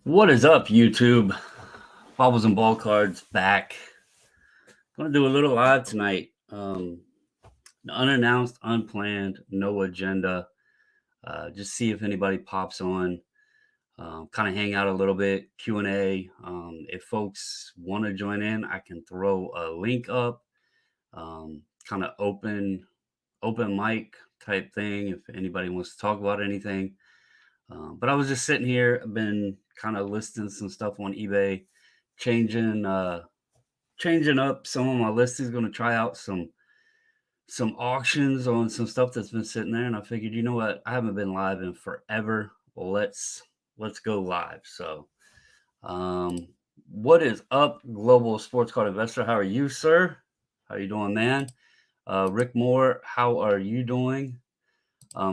What is up, YouTube? Bobbles and Ball Cards back. I'm gonna do a little live tonight. Unannounced, unplanned, no agenda. Just see if anybody pops on. Kind of hang out a little bit. Q&A. If folks want to join in, I can throw a link up. Kind of open mic type thing. If anybody wants to talk about anything. But I was just sitting here. I've been kind of listing some stuff on eBay, changing changing up some of my listings. Going to try out some auctions on some stuff that's been sitting there, and I figured, you know what, I haven't been live in forever. Well, let's go live. So, um, what is up, Global Sports Card Investor? How are you, sir? How are you doing, man? Rick Moore, how are you doing?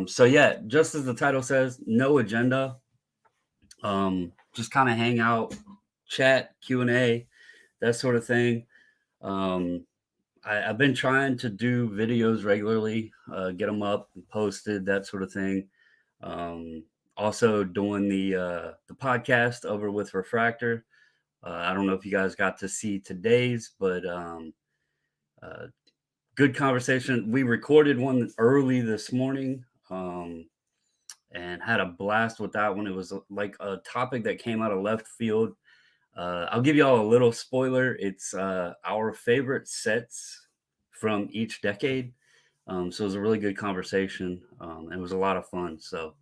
So yeah, just as the title says, no agenda. Just kind of hang out, chat, Q&A, that sort of thing. I've been trying to do videos regularly, get them up and posted, that sort of thing. Um, Also doing the podcast over with Refractor. I don't know if you guys got to see today's, but uh, good conversation. We recorded one early this morning, and had a blast with that one. It was like a topic that came out of left field. I'll give you all a little spoiler. It's our favorite sets from each decade. So it was a really good conversation. It was a lot of fun. So,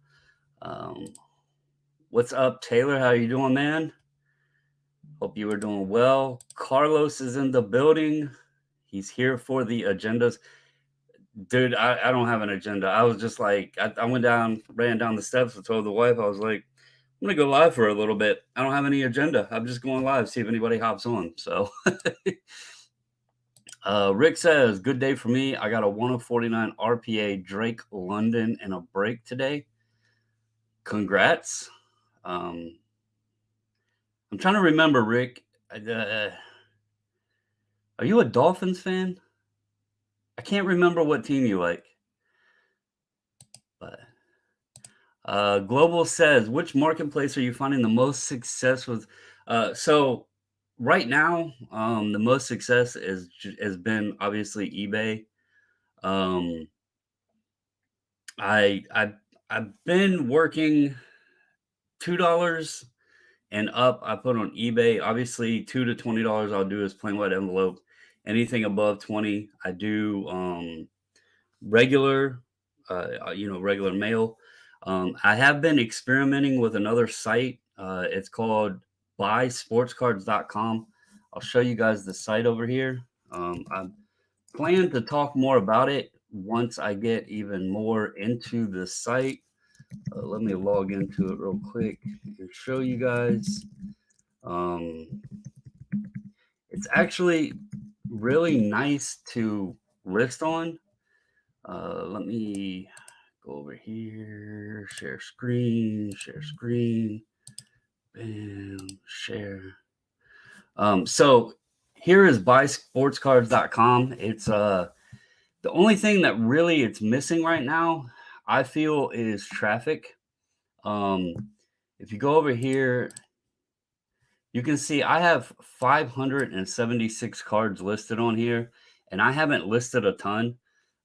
um, what's up, Taylor? How you doing, man? Hope you are doing well. Carlos is in the building. He's here for the agendas. Dude, I don't have an agenda. I was just like, I went down, ran down the steps and told the wife, I was like, I'm going to go live for a little bit. I don't have any agenda. I'm just going live, see if anybody hops on. So, Rick says, good day for me. I got a 149 RPA Drake London and a break today. Congrats. Um, I'm trying to remember, Rick. Are you a Dolphins fan? I can't remember what team you like. But Global says, which marketplace are you finding the most success with? So right now, the most success has been obviously eBay. Um, I've been working $2 and up. I put on eBay. Obviously, $2 to $20 I'll do is plain white envelope. Anything above 20, I do regular, regular mail. I have been experimenting with another site. It's called buysportscards.com. I'll show you guys the site over here. I plan to talk more about it once I get even more into the site. Let me log into it real quick and show you guys. Um, it's actually really nice to list on. Let me go over here, share screen, bam, share. So here is buysportscards.com. It's the only thing that really it's missing right now, I feel, is traffic. If you go over here, you can see I have 576 cards listed on here, and I haven't listed a ton.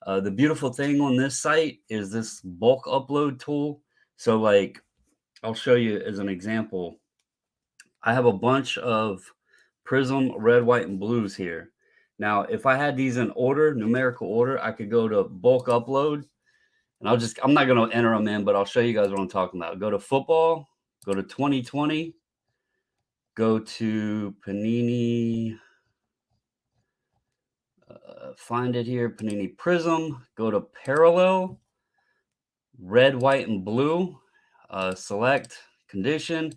The beautiful thing on this site is this bulk upload tool. So, like, I'll show you as an example. I have a bunch of Prism red, white, and blues here. Now, if I had these in order, numerical order, I could go to bulk upload, and I'm not going to enter them in, but I'll show you guys what I'm talking about. Go to football, go to 2020, go to Panini, find it here, Panini Prism, go to parallel, red, white, and blue, select condition.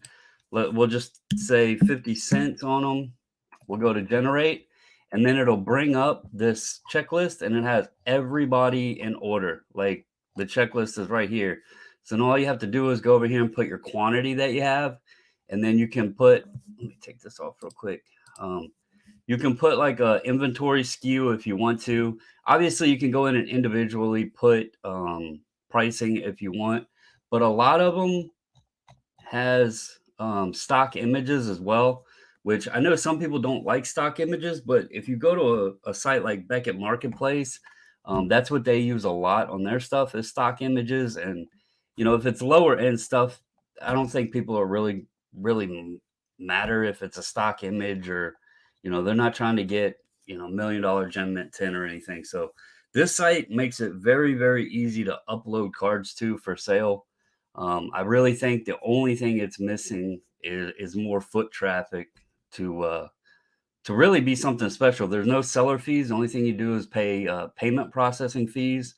We'll just say 50 cents on them. We'll go to generate, and then it'll bring up this checklist, and it has everybody in order. Like, the checklist is right here. So now all you have to do is go over here and put your quantity that you have, and then you can put, let me take this off real quick. You can put like a inventory SKU if you want to. Obviously, you can go in and individually put pricing if you want, but a lot of them has stock images as well, which I know some people don't like stock images, but if you go to a site like Beckett Marketplace, that's what they use a lot on their stuff is stock images. And if it's lower end stuff, I don't think people are really matter if it's a stock image or they're not trying to get $1 million gem mint 10 or anything. So this site makes it very, very easy to upload cards to for sale. I really think the only thing it's missing is more foot traffic to really be something special. There's no seller fees. The only thing you do is pay payment processing fees.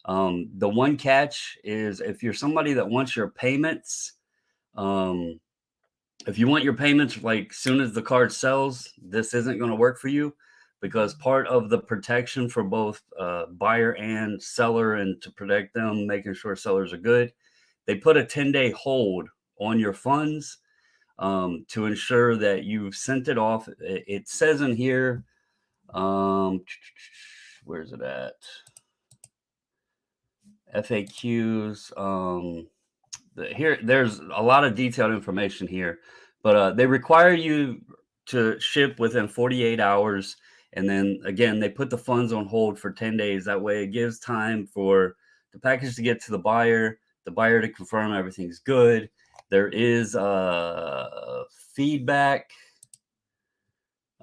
The one catch is if you're somebody that wants your payments, um, if you want your payments like soon as the card sells, this isn't going to work for you because part of the protection for both buyer and seller and to protect them, making sure sellers are good, they put a 10-day hold on your funds to ensure that you've sent it off. It says in here, um, where's it at? FAQs. There's a lot of detailed information here, but they require you to ship within 48 hours. And then again, they put the funds on hold for 10 days. That way it gives time for the package to get to the buyer to confirm everything's good. There is feedback.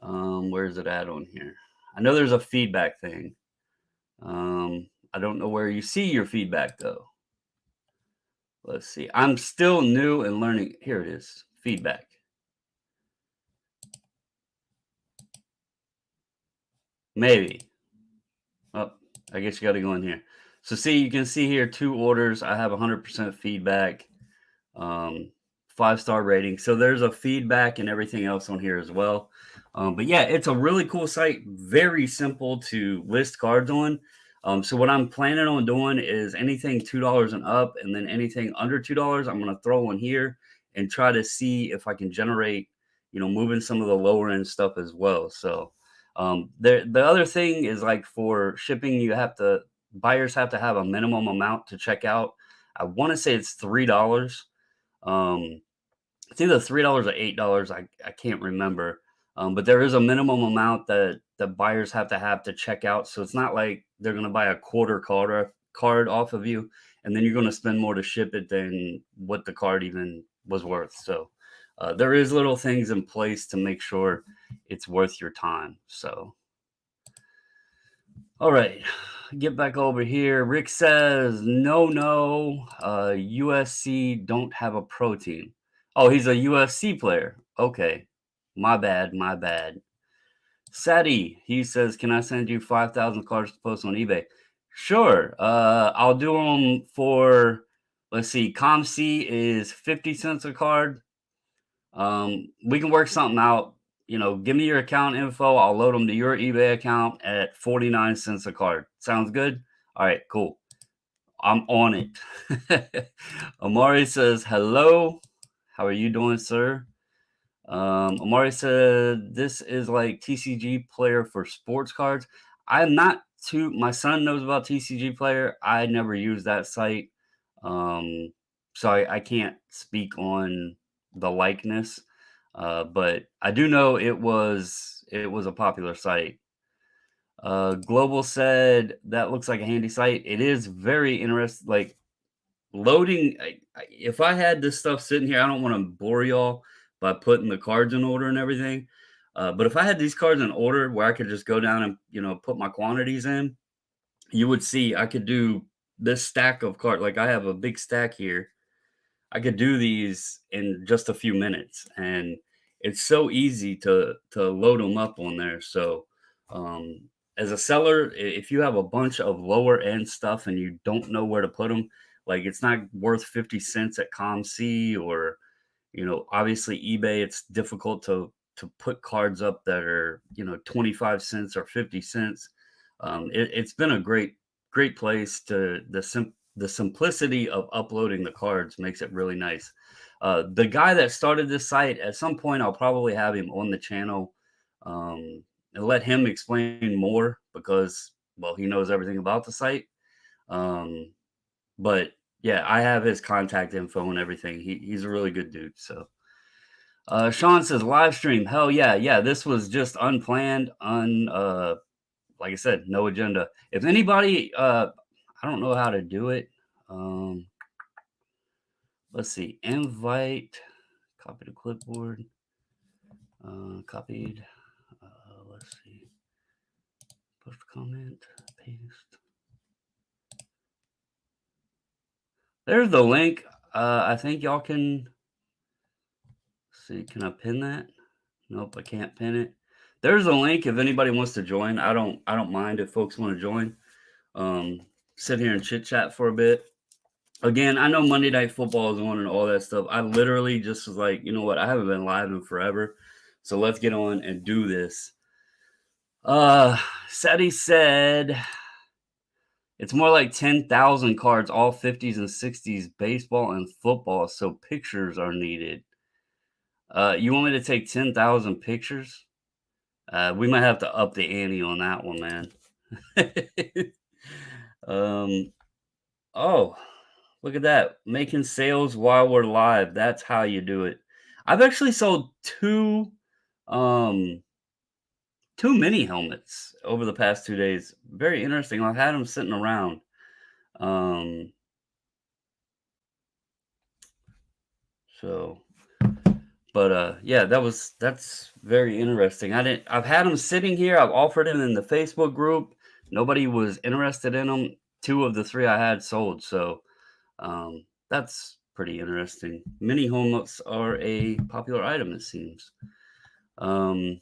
Where's it at on here? I know there's a feedback thing. I don't know where you see your feedback though. Let's see. I'm still new and learning. Here it is. Feedback. Maybe. Oh, I guess you got to go in here. So see, you can see here 2 orders. I have 100% feedback. Um, 5-star rating. So there's a feedback and everything else on here as well. But yeah, it's a really cool site. Very simple to list cards on. So what I'm planning on doing is anything $2 and up, and then anything under $2, I'm going to throw on here and try to see if I can generate, moving some of the lower end stuff as well. So the other thing is like for shipping, buyers have to have a minimum amount to check out. I want to say it's $3. Um, it's either $3 or $8. I can't remember. But there is a minimum amount that the buyers have to check out. So it's not like they're going to buy a quarter card off of you, and then you're going to spend more to ship it than what the card even was worth. So there is little things in place to make sure it's worth your time. So, all right, get back over here. Rick says, no, USC don't have a pro team. Oh, he's a UFC player. Okay. My bad. Sadi, he says, can I send you 5,000 cards to post on eBay? Sure. I'll do them for, let's see, ComC is 50 cents a card. We can work something out. Give me your account info. I'll load them to your eBay account at 49 cents a card. Sounds good? All right, cool. I'm on it. Amari says, hello. How are you doing, sir? Amari said, this is like TCG Player for sports cards. I'm not my son knows about TCG Player. I never use that site. So I can't speak on the likeness. But I do know it was a popular site. Global said that looks like a handy site. It is very interesting. Like loading, if I had this stuff sitting here, I don't want to bore y'all by putting the cards in order and everything. But if I had these cards in order where I could just go down and put my quantities in, you would see I could do this stack of cards. Like I have a big stack here. I could do these in just a few minutes, and it's so easy to load them up on there. So, as a seller, if you have a bunch of lower end stuff and you don't know where to put them, like it's not worth 50 cents at ComC or obviously eBay. It's difficult to put cards up that are 25 cents or 50 cents. It's been a great place to the simplicity of uploading the cards makes it really nice. The guy that started this site, at some point, I'll probably have him on the channel and let him explain more because, well, he knows everything about the site. But yeah, I have his contact info and everything. He's a really good dude. So, Sean says live stream. Hell yeah, yeah. This was just unplanned, like I said, no agenda. If anybody, I don't know how to do it. Um, let's see. Invite, copy to clipboard, copied. Let's see. Post comment, paste. There's the link. I think y'all can see. Can I pin that? Nope, I can't pin it. There's a link if anybody wants to join. I don't mind if folks want to join. Um, sit here and chit chat for a bit. Again, I know Monday Night Football is on and all that stuff. I literally just was like, you know what? I haven't been live in forever, so let's get on and do this. Seti said it's more like 10,000 cards, all 50s and 60s, baseball and football, so pictures are needed. You want me to take 10,000 pictures? We might have to up the ante on that one, man. Oh, look at that. Making sales while we're live. That's how you do it. I've actually sold um, two mini helmets over the past 2 days. Very interesting. I've had them sitting around. Um, so But yeah, that's very interesting. I've had them sitting here. I've offered them in the Facebook group. Nobody was interested in them. Two of the three I had sold. So that's pretty interesting. Mini helmets are a popular item, it seems. Um,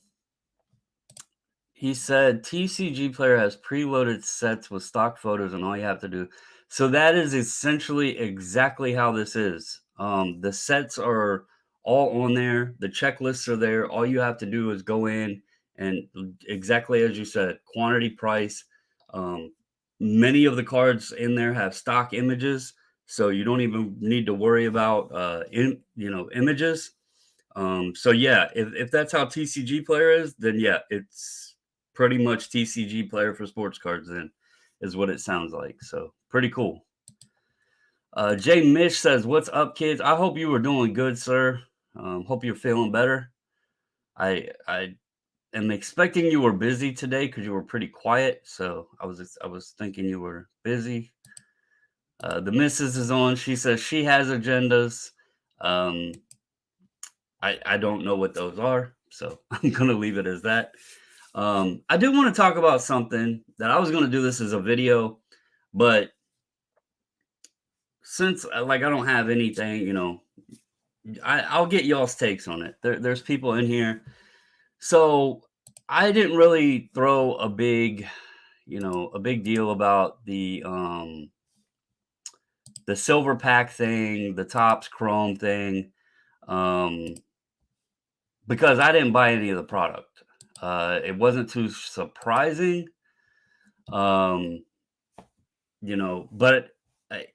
he said TCG Player has preloaded sets with stock photos, and all you have to do. So that is essentially exactly how this is. The sets are all on there. The checklists are there. All you have to do is go in and exactly as you said, quantity, price. Um, Many of the cards in there have stock images, so you don't even need to worry about images. So yeah, if that's how TCG Player is, then yeah, it's pretty much TCG Player for sports cards. Then is what it sounds like. So pretty cool. Jay Mish says, "What's up, kids? I hope you were doing good, sir. Hope you're feeling better. I am expecting you were busy today because you were pretty quiet. So I was thinking you were busy. The missus is on. She says she has agendas. Um, I don't know what those are, so I'm gonna leave it as that. I do want to talk about something that I was gonna do this as a video, but since like I don't have anything, I'll get y'all's takes on it. There's people in here, so I didn't really throw a big deal about the silver pack thing, the Topps Chrome thing. Um, because I didn't buy any of the product. It wasn't too surprising, um, but I,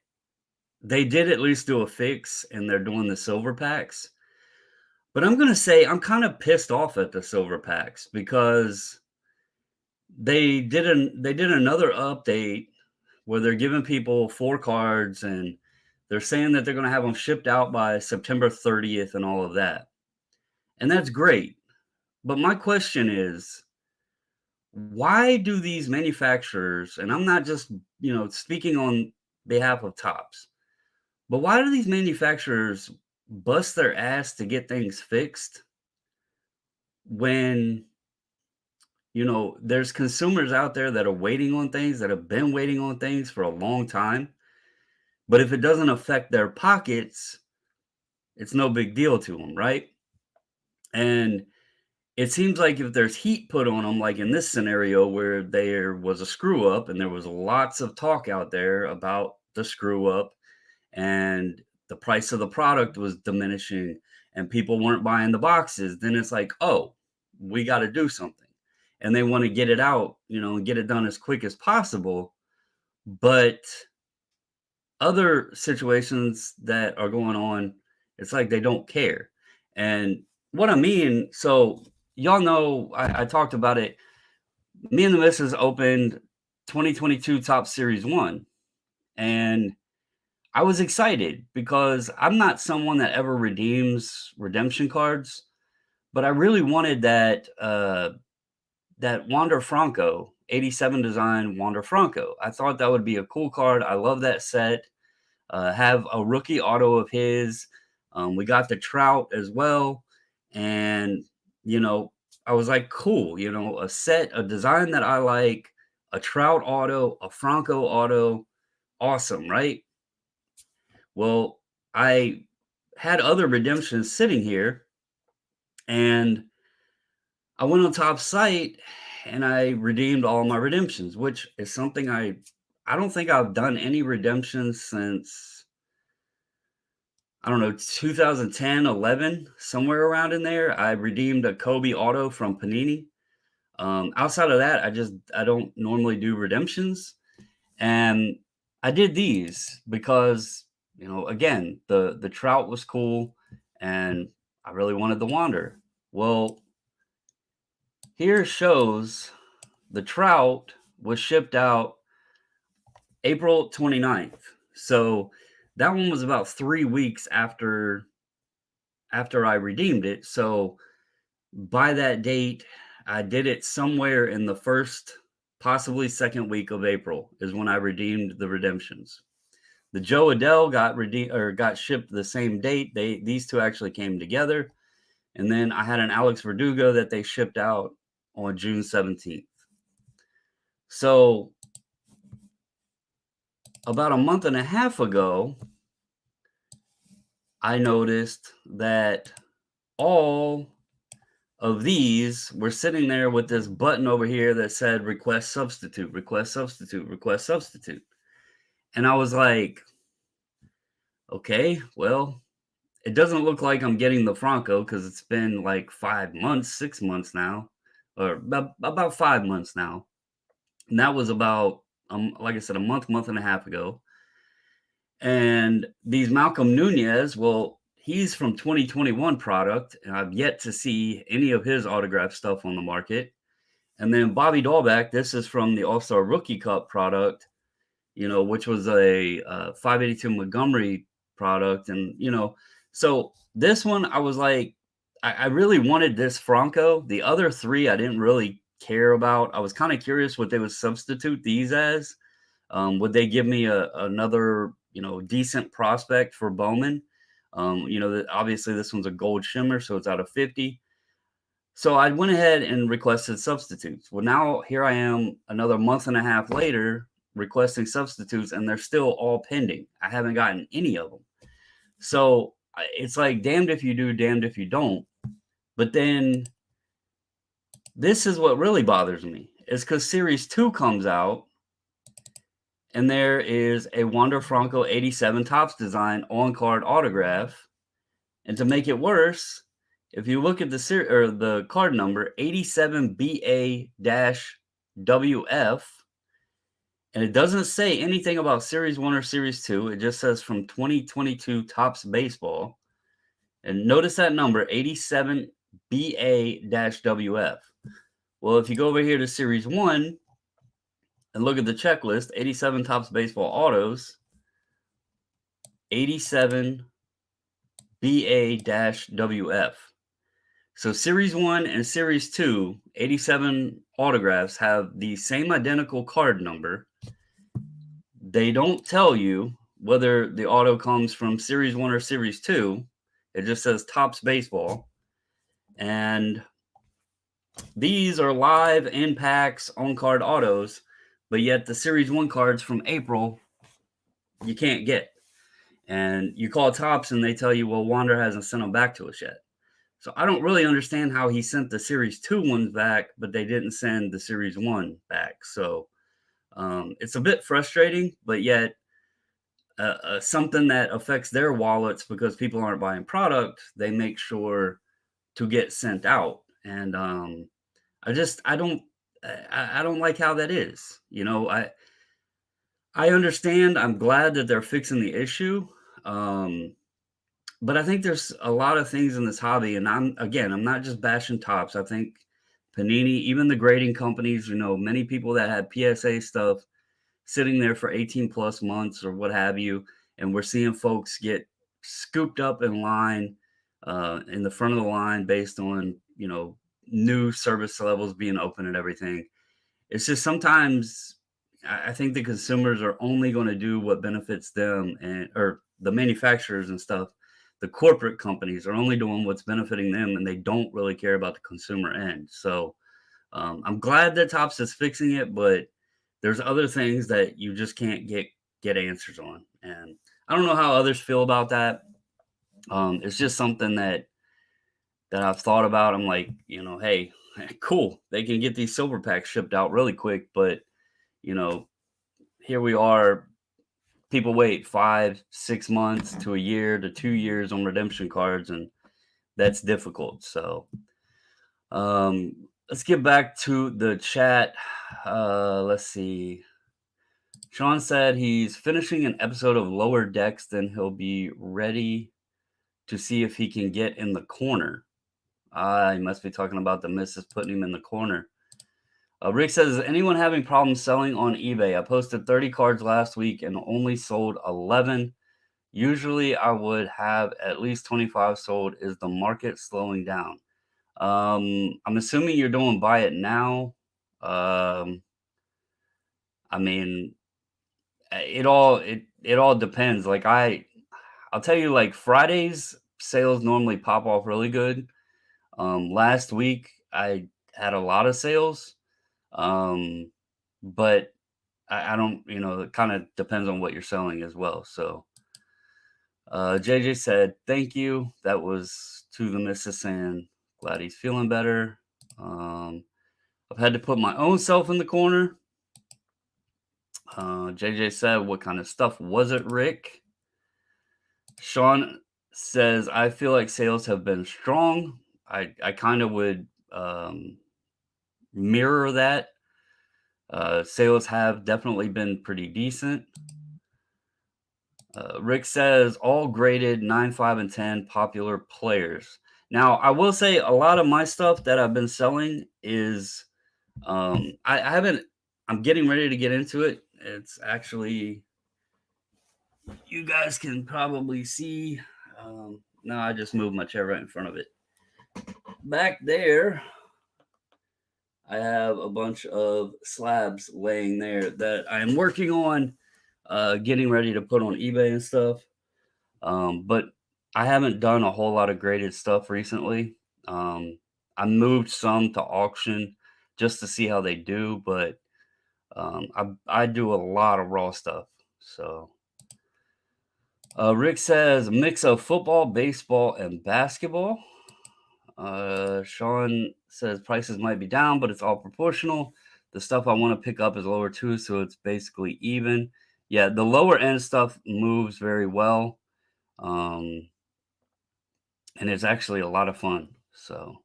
they did at least do a fix, and they're doing the silver packs. But I'm gonna say I'm kind of pissed off at the silver packs because they did another update where they're giving people 4 cards, and they're saying that they're gonna have them shipped out by September 30th and all of that, and that's great. But my question is, why do these manufacturers, and I'm not just, speaking on behalf of Tops, but why do these manufacturers bust their ass to get things fixed when, there's consumers out there that are waiting on things, that have been waiting on things for a long time, but if it doesn't affect their pockets, it's no big deal to them, right? And it seems like if there's heat put on them, like in this scenario where there was a screw up and there was lots of talk out there about the screw up and the price of the product was diminishing and people weren't buying the boxes, then it's like, oh, we got to do something. And they want to get it out, and get it done as quick as possible. But other situations that are going on, it's like they don't care. And what I mean, so y'all know, I talked about it. Me and the missus opened 2022 Top Series 1. And I was excited because I'm not someone that ever redeems redemption cards, but I really wanted that Wander Franco, 87 design Wander Franco. I thought that would be a cool card. I love that set. Have a rookie auto of his. We got the Trout as well. And, you know, I was like, cool, a set, a design that I like, a Trout auto, a Franco auto. Awesome, right? Well, I had other redemptions sitting here, and I went on top site and I redeemed all my redemptions, which is something I don't think I've done any redemptions since, I don't know, 2010, 11, somewhere around in there. I redeemed a Kobe auto from Panini. Outside of that, I don't normally do redemptions. And I did these because, again, the Trout was cool and I really wanted the Wander. Well, here shows the Trout was shipped out April 29th. So that one was about 3 weeks after I redeemed it. So by that date, I did it somewhere in the first, possibly second week of April is when I redeemed the redemptions. The Joe Adele got redeemed or got shipped the same date. These two actually came together. And then I had an Alex Verdugo that they shipped out on June 17th. So about a month and a half ago, I noticed that all of these were sitting there with this button over here that said request substitute, request substitute, request substitute. And I was like, okay, well, it doesn't look like I'm getting the Franco because it's been like 5 months, 6 months now, or about 5 months now. And that was about, like I said, a month and a half ago. And these Malcolm Nunez, well, he's from 2021 product, and I've yet to see any of his autograph stuff on the market. And then Bobby Dahlbeck, this is from the All-Star Rookie Cup product, which was a 582 Montgomery product. And, so this one, I was like, I really wanted this Franco. The other three, I didn't really care about. I was kind of curious what they would substitute these as. Would they give me another, decent prospect for Bowman? Obviously this one's a gold shimmer, so it's out of 50. So I went ahead and requested substitutes. Well, now here I am another month and a half later requesting substitutes, and they're still all pending. I haven't gotten any of them. So it's like damned if you do, damned if you don't. But then this is what really bothers me is because Series 2 comes out, and there is a Wander Franco 87 Topps design on-card autograph. And to make it worse, if you look at the card number 87BA-WF, and it doesn't say anything about Series 1 or Series 2, it just says from 2022 Topps Baseball. And notice that number 87BA-WF. Well, if you go over here to Series 1 and look at the checklist, 87 Topps Baseball Autos, 87 BA-WF. So Series 1 and Series 2, 87 autographs have the same identical card number. They don't tell you whether the auto comes from Series 1 or Series 2. It just says Topps Baseball. And these are live in packs on-card autos, but yet the Series 1 cards from April, you can't get. And you call Topps and they tell you, well, Wander hasn't sent them back to us yet. So I don't really understand how he sent the Series 2 ones back, but they didn't send the Series 1 back. So it's a bit frustrating, but yet something that affects their wallets because people aren't buying product, they make sure to get sent out. And I don't like how that is. I understand. I'm glad that they're fixing the issue. But I think there's a lot of things in this hobby, and I'm not just bashing Topps. I think Panini, even the grading companies, many people that had PSA stuff sitting there for 18 plus months or what have you, and we're seeing folks get scooped up in line, in the front of the line based on, new service levels being open and everything. It's just sometimes I think the consumers are only going to do what benefits them, and or the manufacturers and stuff. The corporate companies are only doing what's benefiting them, and they don't really care about the consumer end. So I'm glad that Tops is fixing it, but there's other things that you just can't get answers on, and I don't know how others feel about that. It's just something that I've thought about. I'm like, hey, cool, they can get these silver packs shipped out really quick, but you know, here we are. People wait 5, 6 months to a year to 2 years on redemption cards, and that's difficult. So let's get back to the chat. Let's see. Sean said he's finishing an episode of Lower Decks, then he'll be ready to see if he can get in the corner. He must be talking about the missus putting him in the corner. Rick says, is anyone having problems selling on eBay? I posted 30 cards last week and only sold 11. Usually I would have at least 25 sold. Is the market slowing down? I'm assuming you're doing buy it now. I mean, it all depends. Like I'll tell you, like Fridays sales normally pop off really good. Last week I had a lot of sales. But I don't, it kind of depends on what you're selling as well. So JJ said, thank you. That was to the missus saying, glad he's feeling better. I've had to put my own self in the corner. JJ said, what kind of stuff was it, Rick? Sean says, I feel like sales have been strong. I kind of would mirror that. Sales have definitely been pretty decent. Rick says, all graded 9, 5, and 10 popular players. Now, I will say a lot of my stuff that I've been selling is, I haven't, I'm getting ready to get into it. It's actually, you guys can probably see, no, I just moved my chair right in front of it. Back there, I have a bunch of slabs laying there that I'm working on getting ready to put on eBay and stuff. But I haven't done a whole lot of graded stuff recently. I moved some to auction just to see how they do, but I do a lot of raw stuff. So Rick says mix of football, baseball, and basketball. Sean says prices might be down, but it's all proportional. The stuff I want to pick up is lower too, so it's basically even. Yeah, the lower end stuff moves very well. And it's actually a lot of fun. So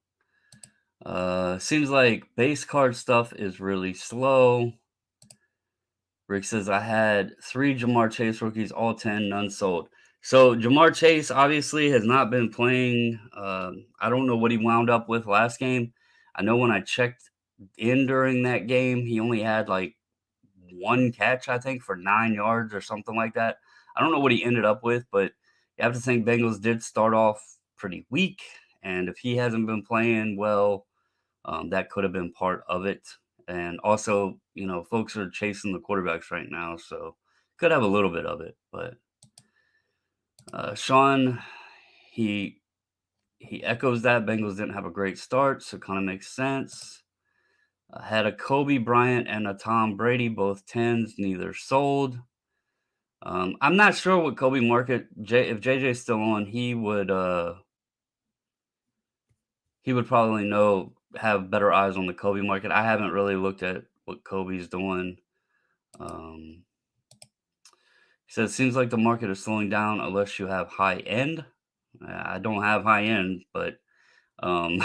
seems like base card stuff is really slow. Rick says I had 3 Jamar Chase rookies, all 10, none sold. So Jamar Chase obviously has not been playing. I don't know what he wound up with last game. I know when I checked in during that game, he only had like 1 catch, I think, for 9 yards or something like that. I don't know what he ended up with, but you have to think Bengals did start off pretty weak. And if he hasn't been playing well, that could have been part of it. And also, folks are chasing the quarterbacks right now, so could have a little bit of it. But Sean, he echoes that Bengals didn't have a great start, so kind of makes sense. Had a Kobe Bryant and a Tom Brady, both 10s, neither sold. I'm not sure what Kobe market. If JJ's still on, he would probably have better eyes on the Kobe market. I haven't really looked at what Kobe's doing. He says it seems like the market is slowing down unless you have high end. I don't have high end, but I'm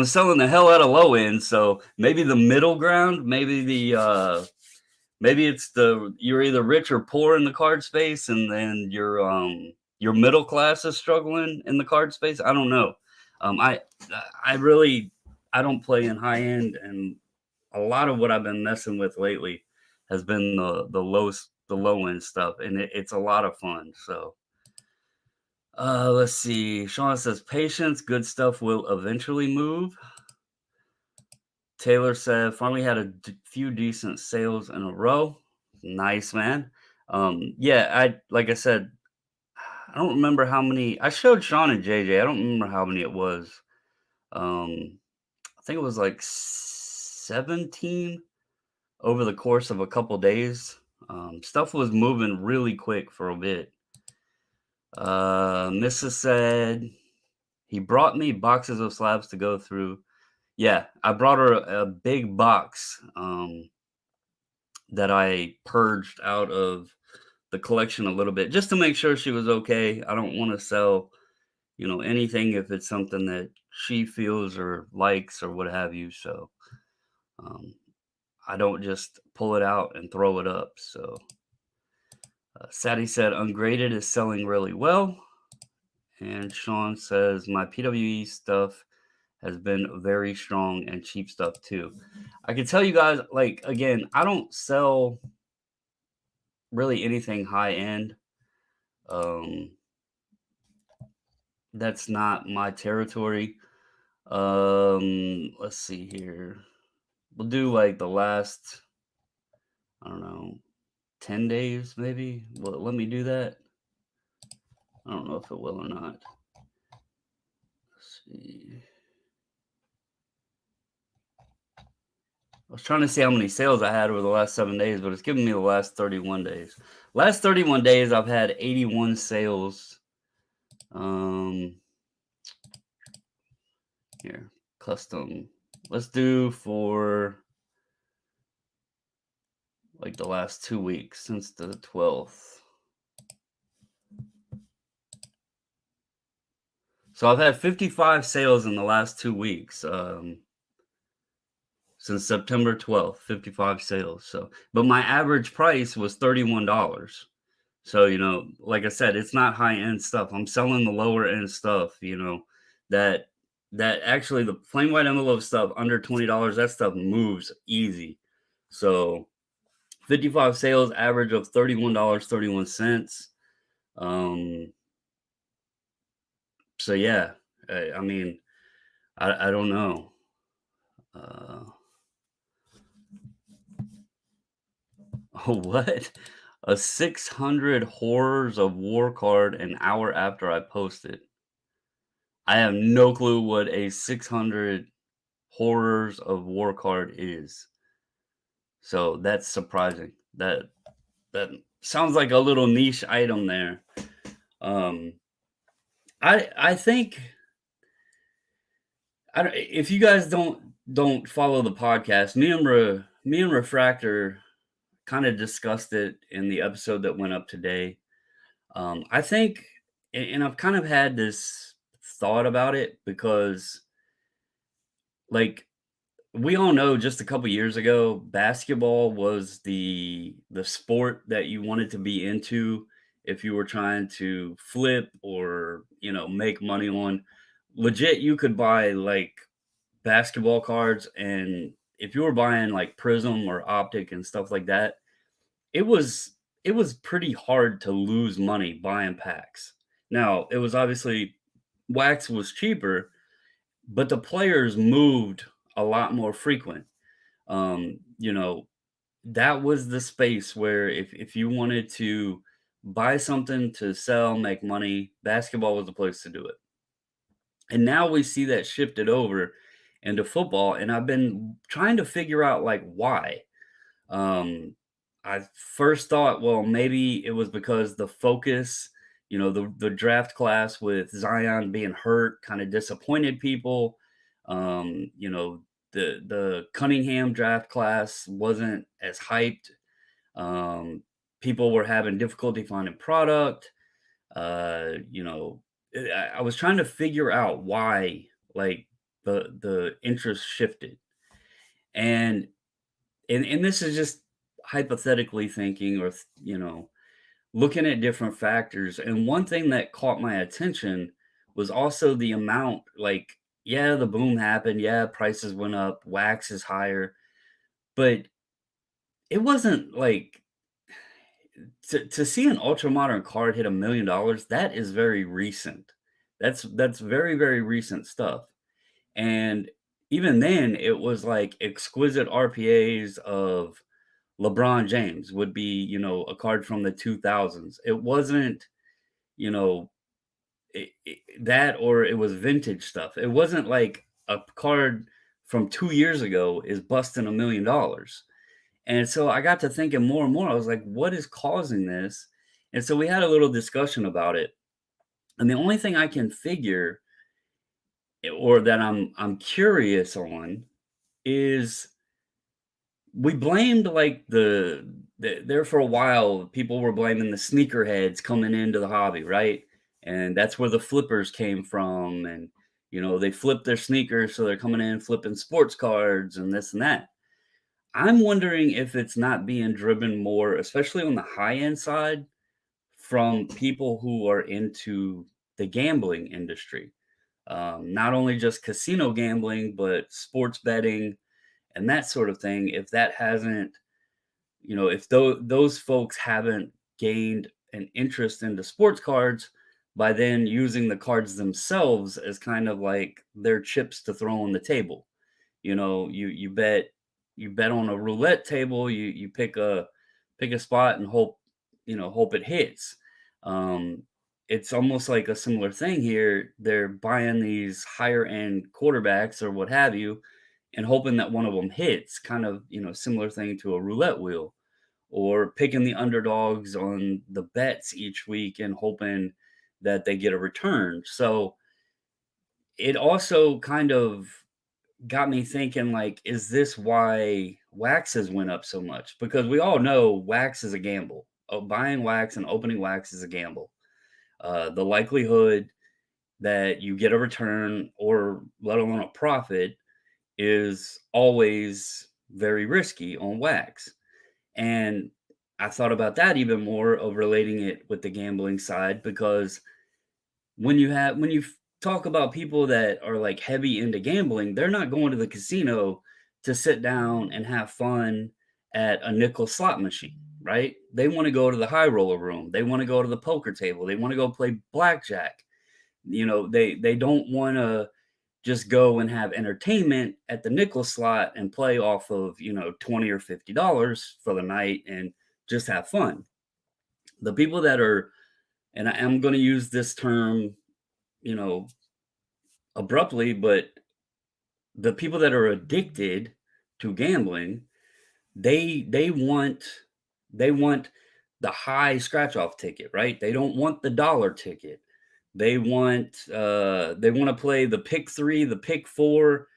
selling the hell out of low end. So maybe the middle ground, maybe it's you're either rich or poor in the card space, and then your middle class is struggling in the card space. I don't know. I don't play in high end, and a lot of what I've been messing with lately has been the the low end stuff, and it's a lot of fun. So let's see. Sean says patience, good stuff will eventually move. Taylor said finally had a few decent sales in a row. Nice, man. Yeah, I like I said, I don't remember how many I showed Sean and JJ. I don't remember how many it was. Um, I think it was like 17 over the course of a couple days. Stuff was moving really quick for a bit. Mrs. said he brought me boxes of slabs to go through. Yeah, I brought her a big box that I purged out of the collection a little bit just to make sure she was okay. I don't want to sell, anything if it's something that she feels or likes or what have you. So um, I don't just pull it out and throw it up. So Sadie said ungraded is selling really well. And Sean says my PWE stuff has been very strong and cheap stuff too. I can tell you guys, like, again, I don't sell really anything high end. Um, that's not my territory. Let's see here. We'll do like the last, I don't know, 10 days maybe. Well, let me do that. I don't know if it will or not. Let's see. I was trying to see how many sales I had over the last 7 days, but it's giving me the last 31 days. Last 31 days, I've had 81 sales. Here, custom. Let's do for like the last 2 weeks since the 12th. So I've had 55 sales in the last 2 weeks. Since September 12th, 55 sales. So, but my average price was $31. So, like I said, it's not high end stuff. I'm selling the lower end stuff, that actually the plain white envelope stuff under $20, that stuff moves easy. So 55 sales, average of $31.31. So yeah, I mean, I don't know. Oh, what? A 600 horrors of war card an hour after I posted. I have no clue what a 600 horrors of war card is. So that's surprising. That sounds like a little niche item there. Um, I think if you guys don't follow the podcast, me and Refractor kind of discussed it in the episode that went up today. I think, and I've kind of had this thought about it because, like, we all know just a couple years ago, basketball was the sport that you wanted to be into if you were trying to flip or make money on. Legit, you could buy like basketball cards, and if you were buying like Prism or Optic and stuff like that, it was it was pretty hard to lose money buying packs. Now, it was obviously wax was cheaper, but the players moved a lot more frequent. Um, you know, that was the space where if you wanted to buy something to sell, make money, basketball was the place to do it. And now we see that shifted over into football, and I've been trying to figure out like why. Um, I first thought, well, maybe it was because the focus, the draft class with Zion being hurt kind of disappointed people. The Cunningham draft class wasn't as hyped. People were having difficulty finding product. I was trying to figure out why, like the interest shifted, and and this is just hypothetically thinking or looking at different factors, and one thing that caught my attention was also the amount, like, yeah, the boom happened, yeah, prices went up, wax is higher, but it wasn't like to see an ultra modern card hit $1 million, that is very recent. That's very, very recent stuff. And even then, it was like exquisite RPAs of LeBron James would be, a card from the 2000s. It wasn't, you know, that, or it was vintage stuff. It wasn't like a card from 2 years ago is busting $1 million. And so I got to thinking more and more. I was like, what is causing this? And so we had a little discussion about it. And the only thing I can figure, or that I'm curious on, is we blamed like there for a while, people were blaming the sneakerheads coming into the hobby, right? And that's where the flippers came from. And they flip their sneakers, so they're coming in flipping sports cards and this and that. I'm wondering if it's not being driven more, especially on the high end side, from people who are into the gambling industry. Not only just casino gambling, but sports betting and that sort of thing. If that hasn't, if those folks haven't gained an interest into sports cards by then using the cards themselves as kind of like their chips to throw on the table. You bet on a roulette table, you pick a spot and hope it hits. Um, it's almost like a similar thing here. They're buying these higher end quarterbacks or what have you, and hoping that one of them hits, kind of, similar thing to a roulette wheel, or picking the underdogs on the bets each week and hoping that they get a return. So it also kind of got me thinking, like, is this why waxes went up so much? Because we all know wax is a gamble. Buying wax and opening wax is a gamble. The likelihood that you get a return, or let alone a profit, is always very risky on wax. And I thought about that even more, of relating it with the gambling side, because when you talk about people that are like heavy into gambling, they're not going to the casino to sit down and have fun at a nickel slot machine, right? They want to go to the high roller room. They want to go to the poker table. They want to go play blackjack. They don't want to just go and have entertainment at the nickel slot and play off of, 20 or $50 for the night and just have fun. The people that are, and I am going to use this term, you know, abruptly, but the people that are addicted to gambling, they want the high scratch off ticket, right? They don't want the dollar ticket. They want to play the pick 3, the pick 4,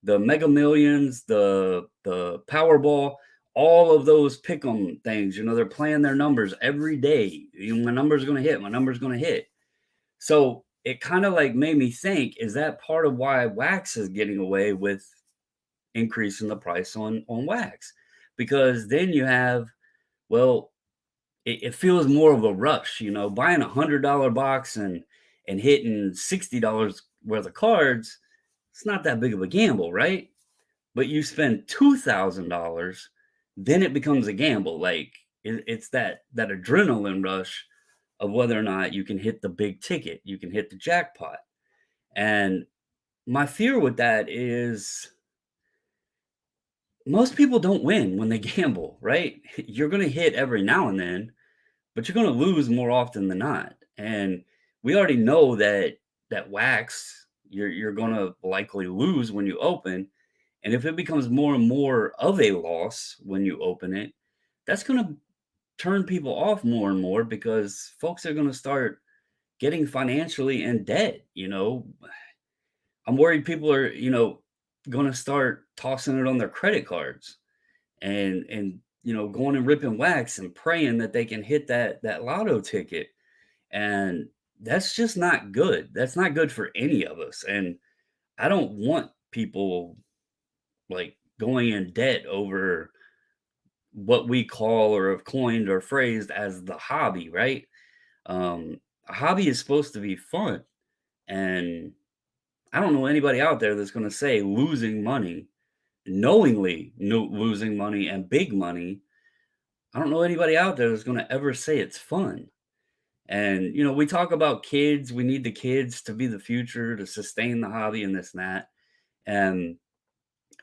the Mega Millions, the Powerball, all of those pick 'em things. They're playing their numbers every day. My number's going to hit. My number's going to hit. So it kind of like made me think, is that part of why wax is getting away with increasing the price on wax? Because then you have, well, it feels more of a rush, buying $100 box and hitting $60 worth of cards. It's not that big of a gamble, right? But you spend $2,000, then it becomes a gamble. Like, it's that adrenaline rush of whether or not you can hit the big ticket, you can hit the jackpot. And my fear with that is most people don't win when they gamble, right? You're going to hit every now and then, but you're going to lose more often than not. And we already know that wax, you're going to likely lose when you open. And if it becomes more and more of a loss when you open it, that's going to turn people off more and more, because folks are going to start getting financially in debt. I'm worried people are, going to start tossing it on their credit cards, and going and ripping wax and praying that they can hit that lotto ticket. And that's just not good. That's not good for any of us. And I don't want people like going in debt over what we call, or have coined or phrased as, the hobby, right? A hobby is supposed to be fun. And I don't know anybody out there that's going to say losing money, knowingly losing money and big money, I don't know anybody out there that's gonna ever say it's fun. And, we talk about kids, we need the kids to be the future, to sustain the hobby and this and that, and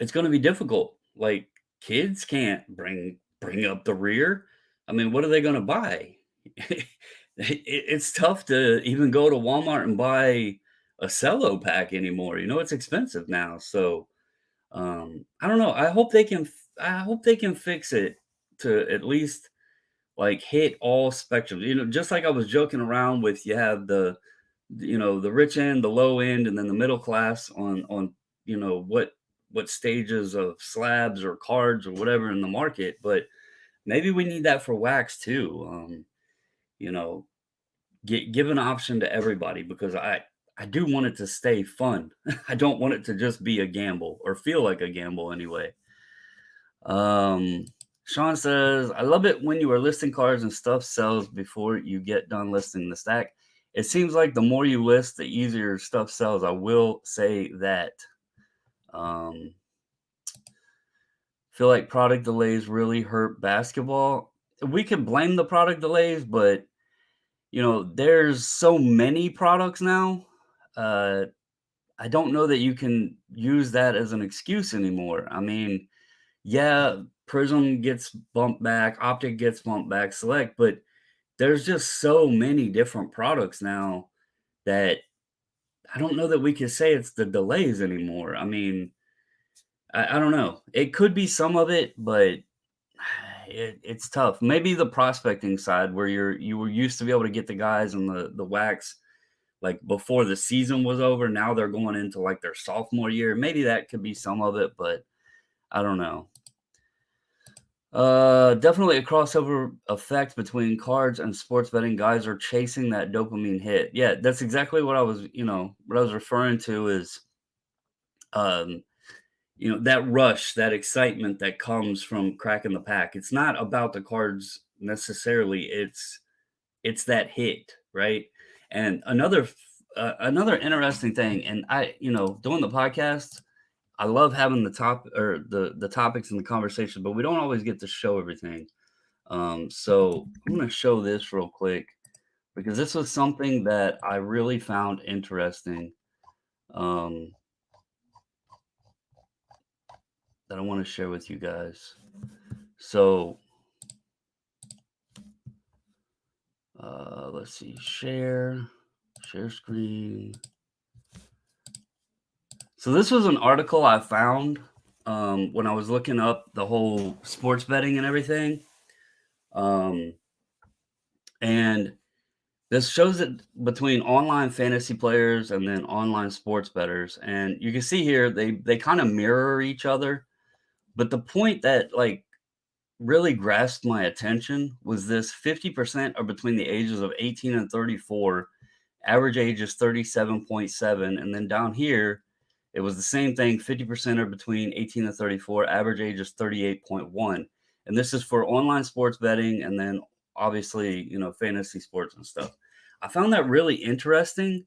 it's gonna be difficult. Like, kids can't bring up the rear. I mean, what are they gonna buy? It's tough to even go to Walmart and buy a cello pack anymore, it's expensive now, so, I don't know, I hope they can fix it to at least, like, hit all spectrums, just like I was joking around with you have the rich end, the low end, and then the middle class on what stages of slabs or cards or whatever in the market. But maybe we need that for wax too. You know, give an option to everybody because I do want it to stay fun. I don't want it to just be a gamble or feel like a gamble anyway. Um, Sean says, I love it when you are listing cards and stuff sells before you get done listing the stack. It seems like the more you list, the easier stuff sells. I will say that. Um, feel like product delays really hurt basketball. We can blame the product delays, but there's so many products now. Uh, I don't know that you can use that as an excuse anymore. I mean, yeah, Prism gets bumped back, Optic gets bumped back, Select, but there's just so many different products now that I don't know that we can say it's the delays anymore. I mean, I don't know. It could be some of it, but it's tough. Maybe the prospecting side where you were used to be able to get the guys in the wax like before the season was over. Now they're going into like their sophomore year. Maybe that could be some of it, but I don't know. Definitely a crossover effect between cards and sports betting. Guys are chasing that dopamine hit. Yeah, that's exactly what I was referring to is, um, that rush, that excitement that comes from cracking the pack. It's not about the cards necessarily. It's that hit, right? And another interesting thing, and doing the podcast, I love having the topics and the conversation, but we don't always get to show everything. So I'm going to show this real quick because this was something that I really found interesting, um, that I want to share with you guys. So let's see, share screen. So this was an article I found when I was looking up the whole sports betting and everything. And this shows it between online fantasy players and then online sports bettors. And you can see here they kind of mirror each other. But the point that like really grasped my attention was this 50% are between the ages of 18 and 34. Average age is 37.7. And then down here, it was the same thing. 50% are between 18 and 34. Average age is 38.1. And this is for online sports betting and then obviously, fantasy sports and stuff. I found that really interesting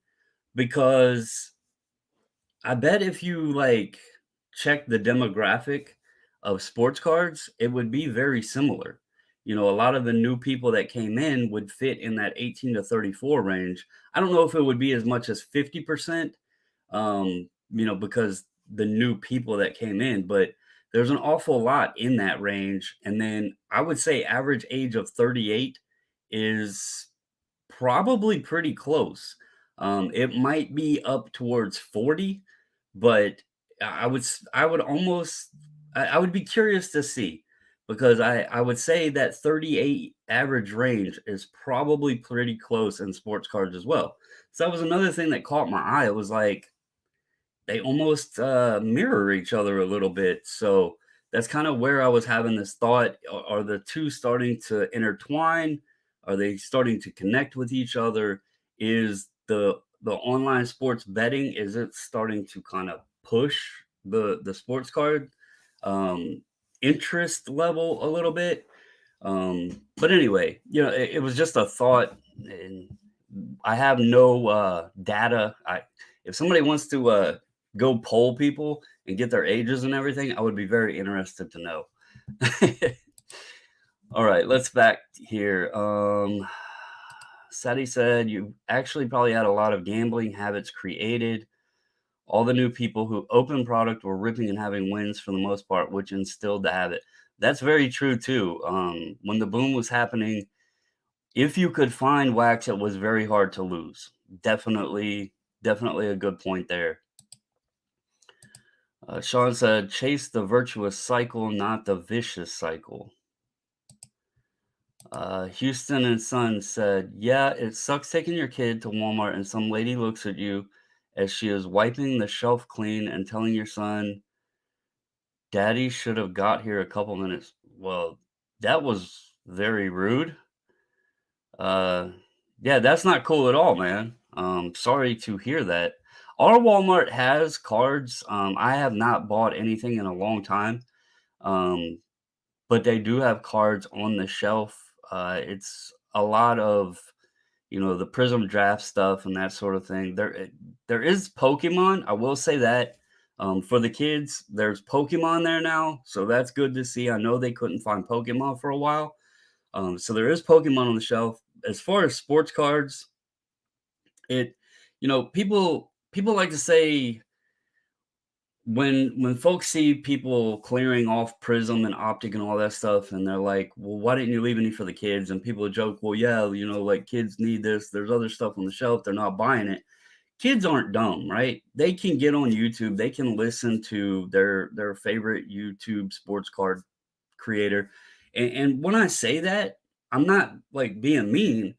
because I bet if you like check the demographic of sports cards, it would be very similar. A lot of the new people that came in would fit in that 18 to 34 range. I don't know if it would be as much as 50%, because the new people that came in, but there's an awful lot in that range. And then I would say average age of 38 is probably pretty close. It might be up towards 40, but I would almost I would be curious to see because I would say that 38 average range is probably pretty close in sports cards as well. So that was another thing that caught my eye. It was like they almost mirror each other a little bit. So that's kind of where I was having this thought. Are the two starting to intertwine? Are they starting to connect with each other? Is the online sports betting, is it starting to kind of push the sports card um, interest level a little bit? But anyway, it was just a thought, and I have no data. If somebody wants to go poll people and get their ages and everything, I would be very interested to know. All right, let's back here. Sadi said you actually probably had a lot of gambling habits created. All the new people who opened product were ripping and having wins for the most part, which instilled the habit. That's very true too. When the boom was happening, if you could find wax, it was very hard to lose. Definitely, definitely a good point there. Sean said, chase the virtuous cycle, not the vicious cycle. Houston and Son said, yeah, it sucks taking your kid to Walmart and some lady looks at you as she is wiping the shelf clean and telling your son, Daddy should have got here a couple minutes. Well, that was very rude. Uh, yeah, that's not cool at all, man. Sorry to hear that. Our Walmart has cards. I have not bought anything in a long time. Um, but they do have cards on the shelf. It's a lot of, the Prism draft stuff and that sort of thing. There is Pokemon. I will say that. For the kids, there's Pokemon there now, so that's good to see. I know they couldn't find Pokemon for a while, so there is Pokemon on the shelf. As far as sports cards, it, people like to say when folks see people clearing off Prism and Optic and all that stuff, and they're like, "Well, why didn't you leave any for the kids?" And people joke, "Well, yeah, like kids need this. There's other stuff on the shelf. They're not buying it." Kids aren't dumb, right? They can get on YouTube. They can listen to their favorite YouTube sports card creator. And when I say that, I'm not like being mean,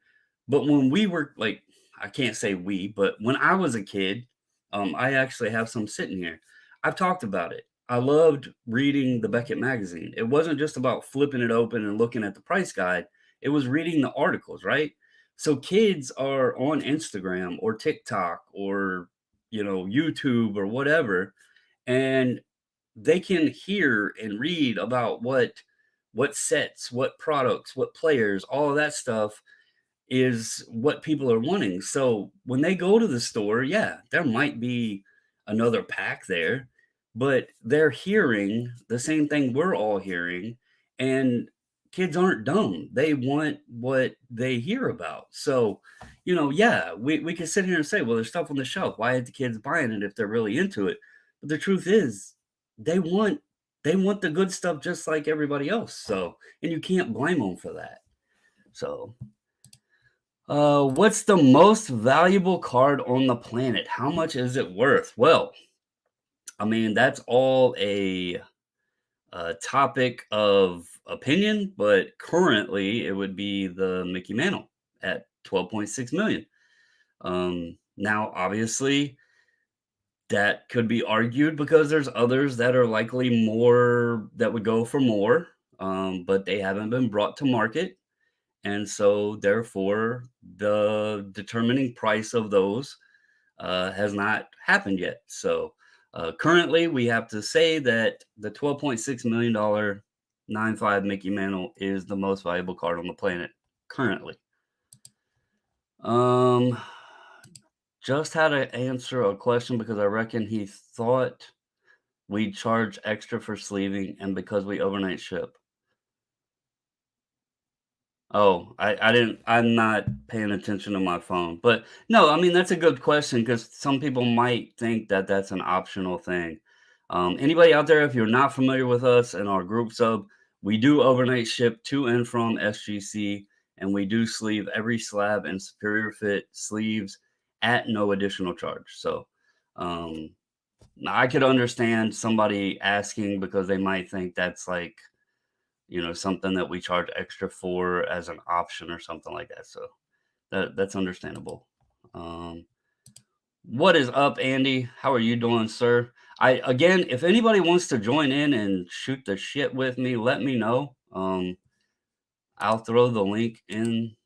but when we were like, I can't say we, but when I was a kid, I actually have some sitting here. I've talked about it. I loved reading the Beckett magazine. It wasn't just about flipping it open and looking at the price guide, it was reading the articles, right? So kids are on Instagram or TikTok or, YouTube or whatever, and they can hear and read about what sets, what products, what players, all of that stuff is what people are wanting. So when they go to the store, yeah, there might be another pack there, but they're hearing the same thing we're all hearing. And kids aren't dumb. They want what they hear about. So, yeah, we can sit here and say, well, there's stuff on the shelf. Why aren't the kids buying it if they're really into it? But the truth is, they want they want the good stuff just like everybody else. So, and you can't blame them for that. So, what's the most valuable card on the planet? How much is it worth? Well, I mean, that's all a topic of opinion, but currently it would be the Mickey Mantle at 12.6 million. Now, obviously, that could be argued because there's others that are likely more that would go for more, but they haven't been brought to market. And so, therefore, the determining price of those has not happened yet. So, currently, we have to say that the $12.6 million 9.5 Mickey Mantle is the most valuable card on the planet currently. Um, just had to answer a question because I reckon he thought we charge extra for sleeving and because we overnight ship. Oh, I'm not paying attention to my phone. But no, I mean, that's a good question because some people might think that that's an optional thing. Anybody out there, if you're not familiar with us and our group sub, we do overnight ship to and from SGC, and we do sleeve every slab and superior fit sleeves at no additional charge. So, um, now I could understand somebody asking because they might think that's like, something that we charge extra for as an option or something like that. So that's understandable. Um, what is up, Andy? How are you doing, sir? Again, if anybody wants to join in and shoot the shit with me, let me know. I'll throw the link in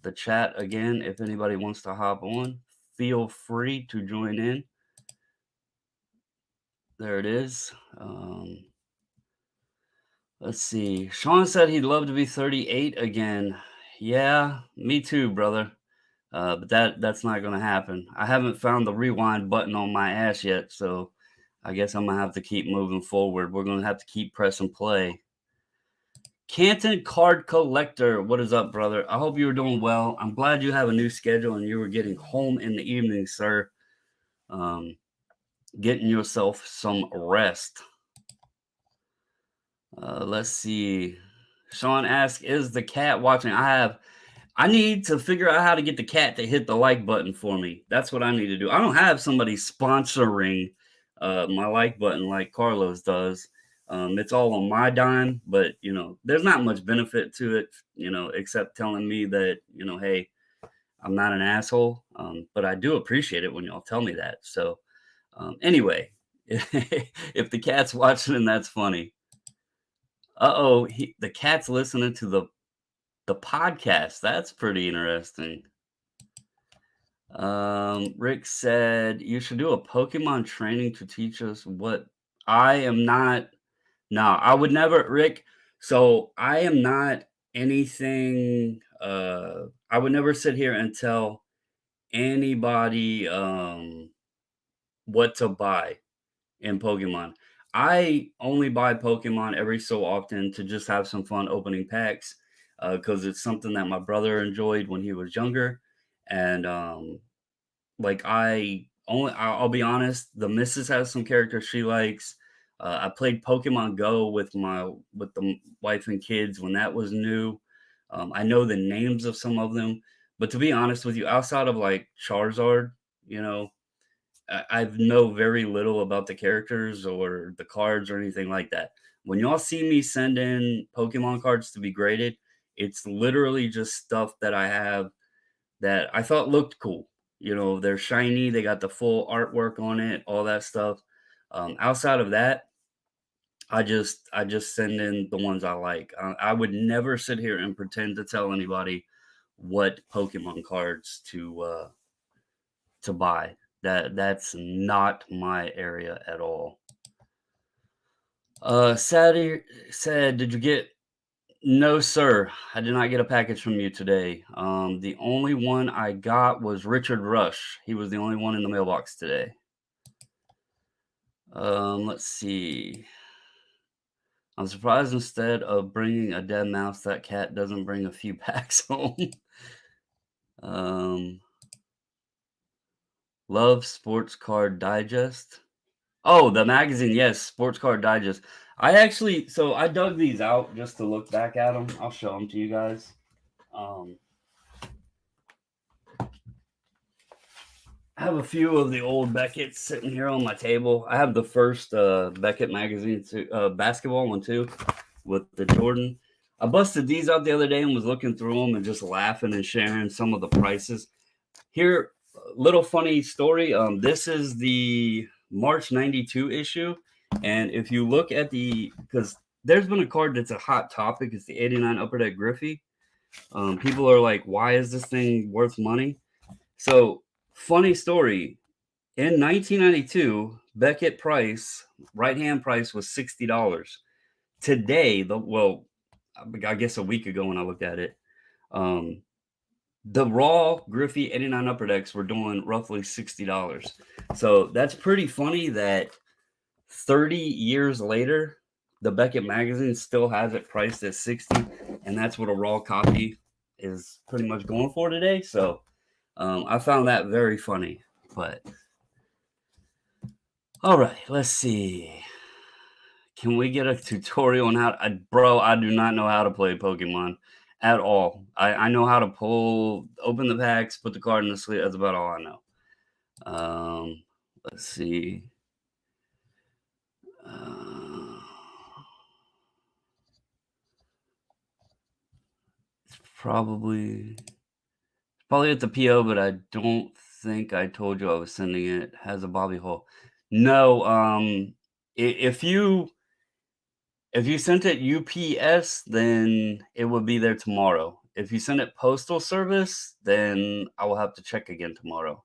the chat again. If anybody wants to hop on, feel free to join in. There it is. Let's see. Sean said he'd love to be 38 again. Yeah, me too, brother. But that's not gonna happen. I haven't found the rewind button on my ass yet, so I guess I'm gonna have to keep moving forward. We're gonna have to keep pressing play. Canton Card Collector, what is up, brother? I hope you were doing well. I'm glad you have a new schedule and you were getting home in the evening, sir. Getting yourself some rest. Let's see. Sean asks, is the cat watching? I need to figure out how to get the cat to hit the like button for me. That's what I need to do. I don't have somebody sponsoring my like button like Carlos does. It's all on my dime, but there's not much benefit to it, except telling me that, hey, I'm not an asshole. But I do appreciate it when y'all tell me that. So anyway, if the cat's watching, that's funny. Uh-oh, the cat's listening to the podcast. That's pretty interesting. Rick said you should do a Pokemon training to teach us what I am not. No, I would never, Rick. So I am not anything. I would never sit here and tell anybody what to buy in Pokemon. I only buy Pokemon every so often to just have some fun opening packs because it's something that my brother enjoyed when he was younger. And like I'll be honest, the missus has some characters she likes. I played Pokemon Go with the wife and kids when that was new. I know the names of some of them, but to be honest with you, outside of like Charizard, you know, I know very little about the characters or the cards or anything like that. When y'all see me send in Pokemon cards to be graded, it's literally just stuff that I have that I thought looked cool. They're shiny, they got the full artwork on it, all that stuff. Outside of that, I just send in the ones I like. I would never sit here and pretend to tell anybody what Pokemon cards to buy. That's not my area at all. Sadie said, "Did you get?" No, sir. I did not get a package from you today. The only one I got was Richard Rush. He was the only one in the mailbox today. Let's see. I'm surprised instead of bringing a dead mouse, that cat doesn't bring a few packs home. Love Sports Card Digest. Oh, the magazine, yes, Sports Card Digest. I dug these out just to look back at them. I'll show them to you guys. I have a few of the old Beckett's sitting here on my table. I have the first Beckett magazine, basketball one too, with the Jordan. I busted these out the other day and was looking through them and just laughing and sharing some of the prices. Here, little funny story. This is the March 92 issue. And if you look at because there's been a card that's a hot topic, it's the 89 Upper Deck Griffey. People are like, why is this thing worth money? So, funny story. In 1992, Beckett price, right hand price was $60. Today, I guess a week ago when I looked at it, the raw Griffey 89 Upper Decks were doing roughly $60. So that's pretty funny that 30 years later, the Beckett magazine still has it priced at 60, and that's what a raw copy is pretty much going for today. So I found that very funny. But all right, let's see. Can we get a tutorial on how? Bro, I do not know how to play Pokemon at all. I know how to open the packs, put the card in the sleeve. That's about all I know. Let's see. It's probably at the PO, but I don't think I told you I was sending it. It has a bobby hole. No, if you sent it UPS, then it would be there tomorrow. If you send it postal service, then I will have to check again tomorrow.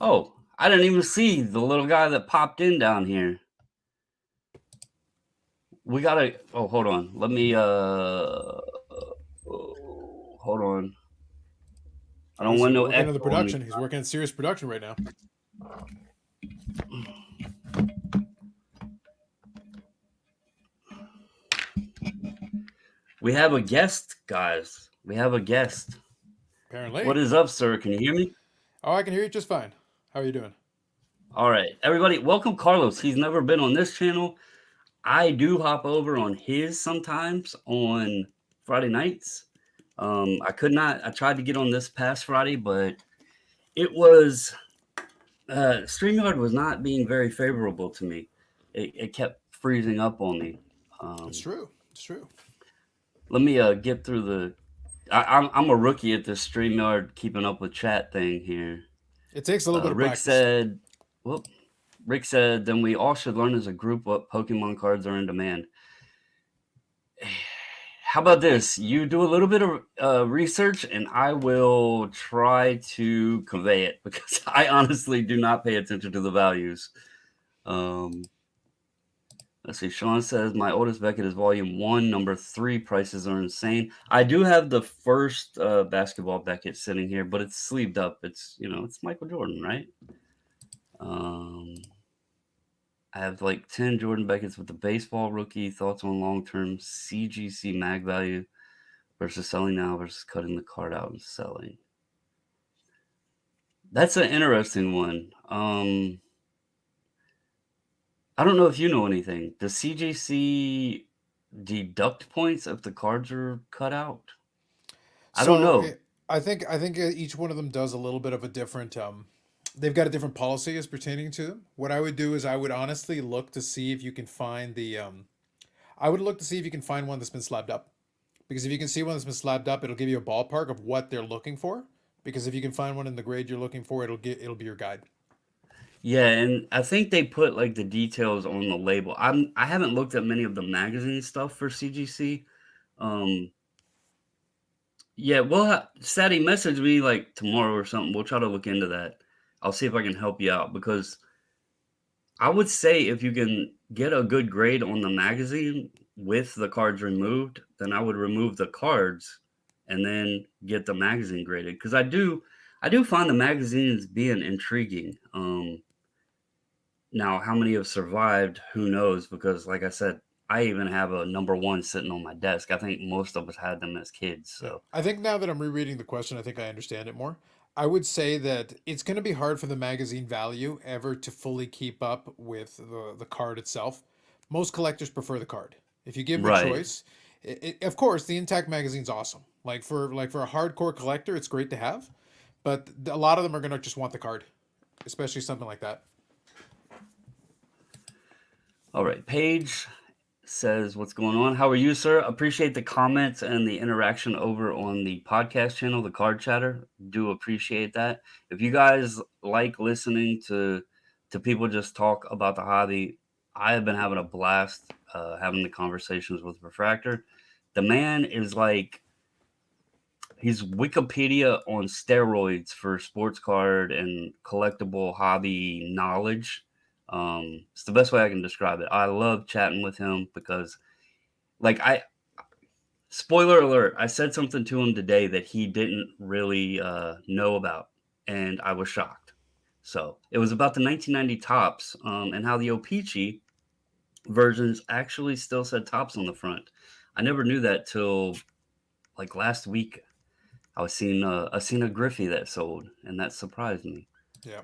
Oh, I didn't even see the little guy that popped in down here. We gotta. Oh, hold on. Let me. Hold on. I don't want no working echo on the production. He's working on serious production right now. We have a guest, guys. We have a guest. What Apparently. is up, sir? Can you hear me? Oh, I can hear you just fine. How are you doing? All right, everybody, welcome Carlos. He's never been on this channel. I do hop over on his sometimes on Friday nights. I could not. I tried to get on this past Friday, but it was StreamYard was not being very favorable to me. It kept freezing up on me. It's Um, true. It's true. Let me get through the. I'm a rookie at this StreamYard keeping up with chat thing here. It takes a little bit of Rick practice. said, "Well, Rick said, then we all should learn as a group what Pokemon cards are in demand." How about this? You do a little bit of research, and I will try to convey it because I honestly do not pay attention to the values. Um, let's see. Sean says my oldest Beckett is Volume 1, number 3. Prices are insane. I do have the first basketball Beckett sitting here, but it's sleeved up. It's it's Michael Jordan, right? I have like 10 Jordan Beckett's with the baseball rookie. Thoughts on long-term CGC mag value versus selling now versus cutting the card out and selling. That's an interesting one. I don't know if you know anything. Does CGC deduct points if the cards are cut out? I don't So know. it, I think each one of them does a little bit of a different. They've got a different policy as pertaining to them. What I would do is I would honestly look to see if you can find the. I would look to see if you can find one that's been slabbed up, because if you can see one that's been slabbed up, it'll give you a ballpark of what they're looking for. Because if you can find one in the grade you're looking for, it'll be your guide. Yeah, and I think they put like the details on the label. I haven't looked at many of the magazine stuff for CGC. Um, Yeah, Sadie, message me like tomorrow or something. We'll try to look into that. I'll see if I can help you out because I would say if you can get a good grade on the magazine with the cards removed, then I would remove the cards and then get the magazine graded because I do find the magazines being intriguing. Now how many have survived, who knows? Because like I said, I even have a number one sitting on my desk. I think most of us had them as kids. Yeah. So I think now that I'm rereading the question, I think I understand it more. I would say that it's going to be hard for the magazine value ever to fully keep up with the card itself. Most collectors prefer the card. If you give them a right. choice, of course, the intact magazine's awesome. Like for a hardcore collector, it's great to have, but a lot of them are going to just want the card, especially something like that. All right. Paige says, "What's going on? How are you, sir? Appreciate the comments and the interaction over on the podcast channel, the Card Chatter. Do appreciate that. If you guys like listening to people just talk about the hobby, I have been having a blast having the conversations with Refractor. The man is like he's Wikipedia on steroids for sports card and collectible hobby knowledge. It's the best way I can describe it. I love chatting with him because, like, I spoiler alert, I said something to him today that he didn't really know about, and I was shocked. So it was about the 1990 tops and how the O-Pee-Chee versions actually still said tops on the front. I never knew that till like last week. I seen a Griffey that sold, and that surprised me. Yeah.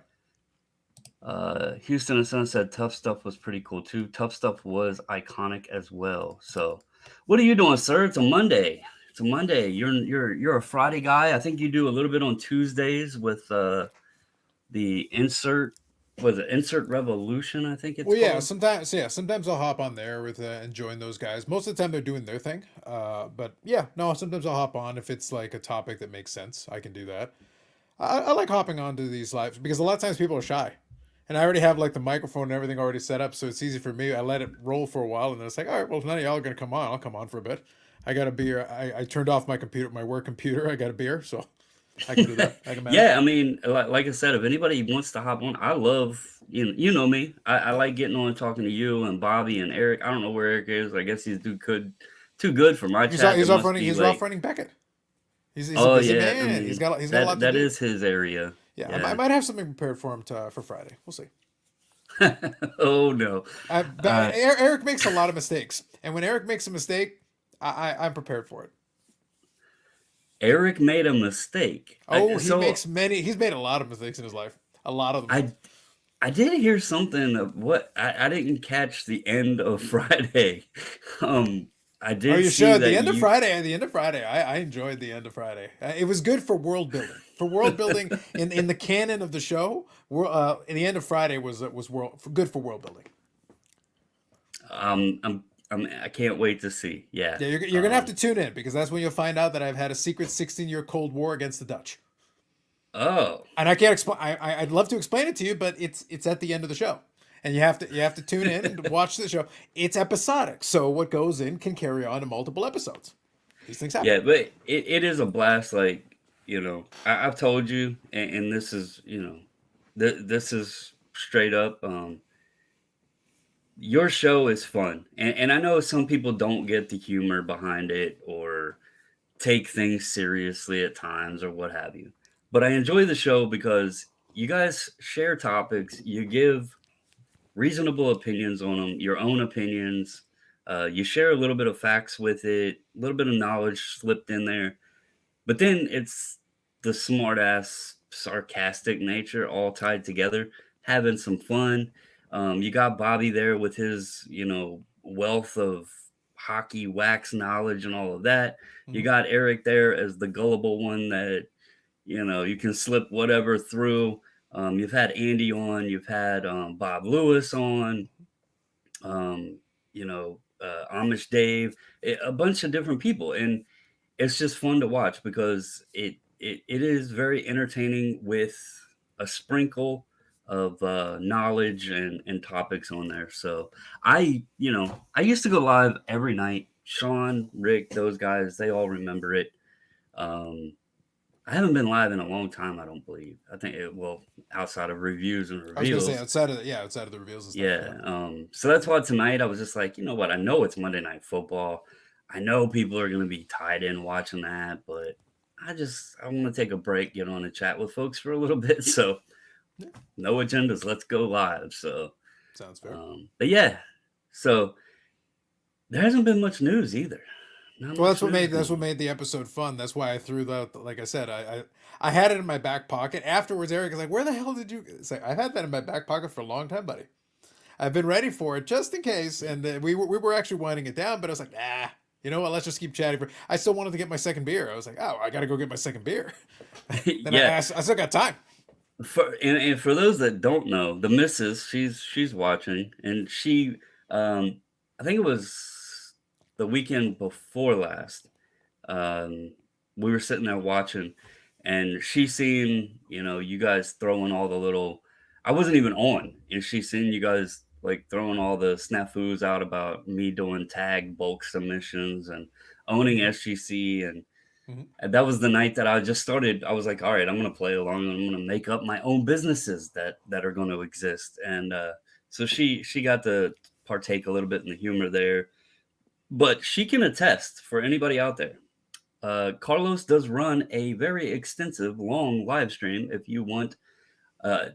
Houston and Son said Tough Stuff was pretty cool too. Tough Stuff was iconic as well. So, what are you doing, sir? It's a Monday. It's a Monday. You're a Friday guy. I think you do a little bit on Tuesdays with the insert was it Insert Revolution? I think it's Well, called. sometimes I'll hop on there with and join those guys. Most of the time they're doing their thing. But yeah, no, sometimes I'll hop on if it's like a topic that makes sense. I can do that. I like hopping onto these lives because a lot of times people are shy, and I already have like the microphone and everything already set up, so it's easy for me. I let it roll for a while, and then it's like, all right, well, if none of y'all are gonna come on, I'll come on for a bit. I got a beer. I turned off my computer, my work computer. I got a beer, so I can do that. I can manage. Yeah, I mean, like I said, if anybody wants to hop on, I love you know me. I Yeah. like getting on and talking to you and Bobby and Eric. I don't know where Eric is. I guess he's too good for my chat. It He's off must running. be He's off like, running Beckett. He's a oh busy yeah, I man. mean He's got a lot to that do. is his area. Yeah, I Yeah. might have something prepared for him for Friday. We'll see. Oh no. But Uh, Eric makes a lot of mistakes, and when Eric makes a mistake, I'm prepared for it. Eric made a mistake. Oh, he So makes many. He's made a lot of mistakes in his life. A lot of them. I I did hear something of what I didn't catch the end of Friday. Um, I Oh, did you see should. The that end of you. Friday. The end of Friday. I enjoyed the end of Friday. It was good for world building. For world building in the canon of the show. In the end of Friday was good for world building. I can't wait to see. Yeah. Yeah, you're gonna have to tune in because that's when you'll find out that I've had a secret 16-year Cold War against the Dutch. Oh. And I can't explain. I'd love to explain it to you, but it's at the end of the show, and you have to tune in and watch the show. It's episodic, so what goes in can carry on to multiple episodes. These things happen. Yeah, but it is a blast. Like, I've told you, and this is, this is straight up. Your show is fun, and I know some people don't get the humor behind it or take things seriously at times or what have you. But I enjoy the show because you guys share topics, you give reasonable opinions on them, your own opinions. You share a little bit of facts with it, a little bit of knowledge slipped in there. But then it's the smart ass, sarcastic nature all tied together, having some fun. You got Bobby there with his, wealth of hockey wax knowledge and all of that. You Mhm. got Eric there as the gullible one that, you can slip whatever through. You've had Andy on, you've had Bob Lewis on, Amish Dave, a bunch of different people. And it's just fun to watch because it is very entertaining with a sprinkle of knowledge and topics on there. So I used to go live every night. Sean, Rick, those guys, they all remember it. Um, I haven't been live in a long time. I don't believe. I think outside of reviews and I was gonna say reveals. outside of the reveals and stuff. Yeah. Yeah. So that's why tonight I was just like, you know what? I know it's Monday Night Football. I know people are gonna be tied in watching that, but I want to take a break, get on and chat with folks for a little bit. So Yeah. no agendas, let's go live. So Sounds fair. but yeah. So there hasn't been much news either. Not Well, much news that's going what on. made the episode fun. That's why I threw that. Like I said, I had it in my back pocket. Afterwards, Eric is like, "Where the hell did you?" It's like I've had that in my back pocket for a long time, buddy. I've been ready for it just in case. And we were actually winding it down, but I was like, you know what? Let's just keep chatting. I still wanted to get my second beer. I was like, oh, I got to go get my second beer. Then Yeah. I still got time. And for those that don't know, the missus, she's watching, and I think it was the weekend before last. Um, we were sitting there watching, and she seen, you guys throwing all the little. I wasn't even on, and she seen you guys like throwing all the snafus out about me doing tag bulk submissions and owning Hmm. SGC, Hmm. and that was the night that I just started. I was like, all right, I'm gonna play along, and I'm gonna make up my own businesses that are going to exist. And so she got to partake a little bit in the humor there, but she can attest for anybody out there. Carlos does run a very extensive, long live stream. If you want uh,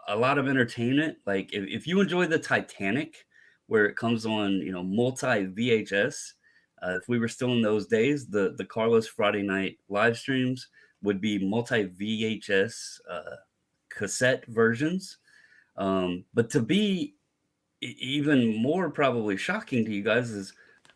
a lot of entertainment, like if you enjoy the Titanic, where it comes on, multi VHS. If we were still in those days, the Carlos Friday night live streams would be multi VHS cassette versions. But to be even more probably shocking to you guys is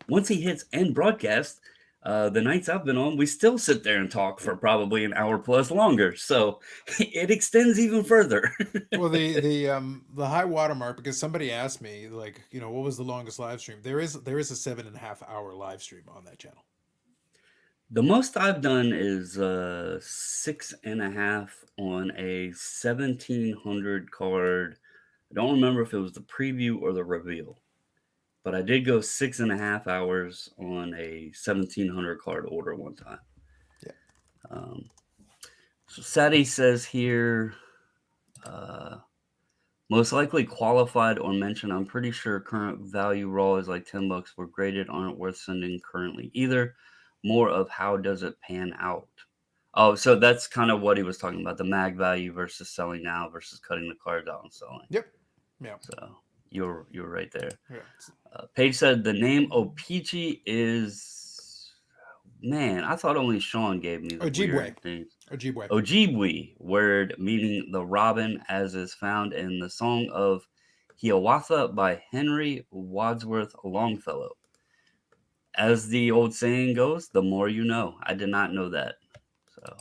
once he hits end broadcast, the nights I've been on, we still sit there and talk for probably an hour plus longer. So it extends even further. Well, the high watermark, because somebody asked me, like, what was the longest live stream? There is a 7.5 hour live stream on that channel. The most I've done is 6.5 on a 1700 card. I don't remember if it was the preview or the reveal, but I did go 6.5 hours on a 1700 card order one time. Yeah. Um, so Sadie says here, uh, most likely qualified or mentioned. I'm pretty sure current value raw is like $10. Were graded aren't worth sending currently either. More of how does it pan out? Oh, so that's kind of what he was talking about, the mag value versus selling now versus cutting the cards out and selling. Yep. Yeah. So You're right there. Yeah. Paige said the name Opeachy is, man. I thought only Sean gave me the Ojibwe. weird names. Ojibwe. Ojibwe, word meaning the robin, as is found in the Song of Hiawatha by Henry Wadsworth Longfellow. As the old saying goes, the more you know. I did not know that. So,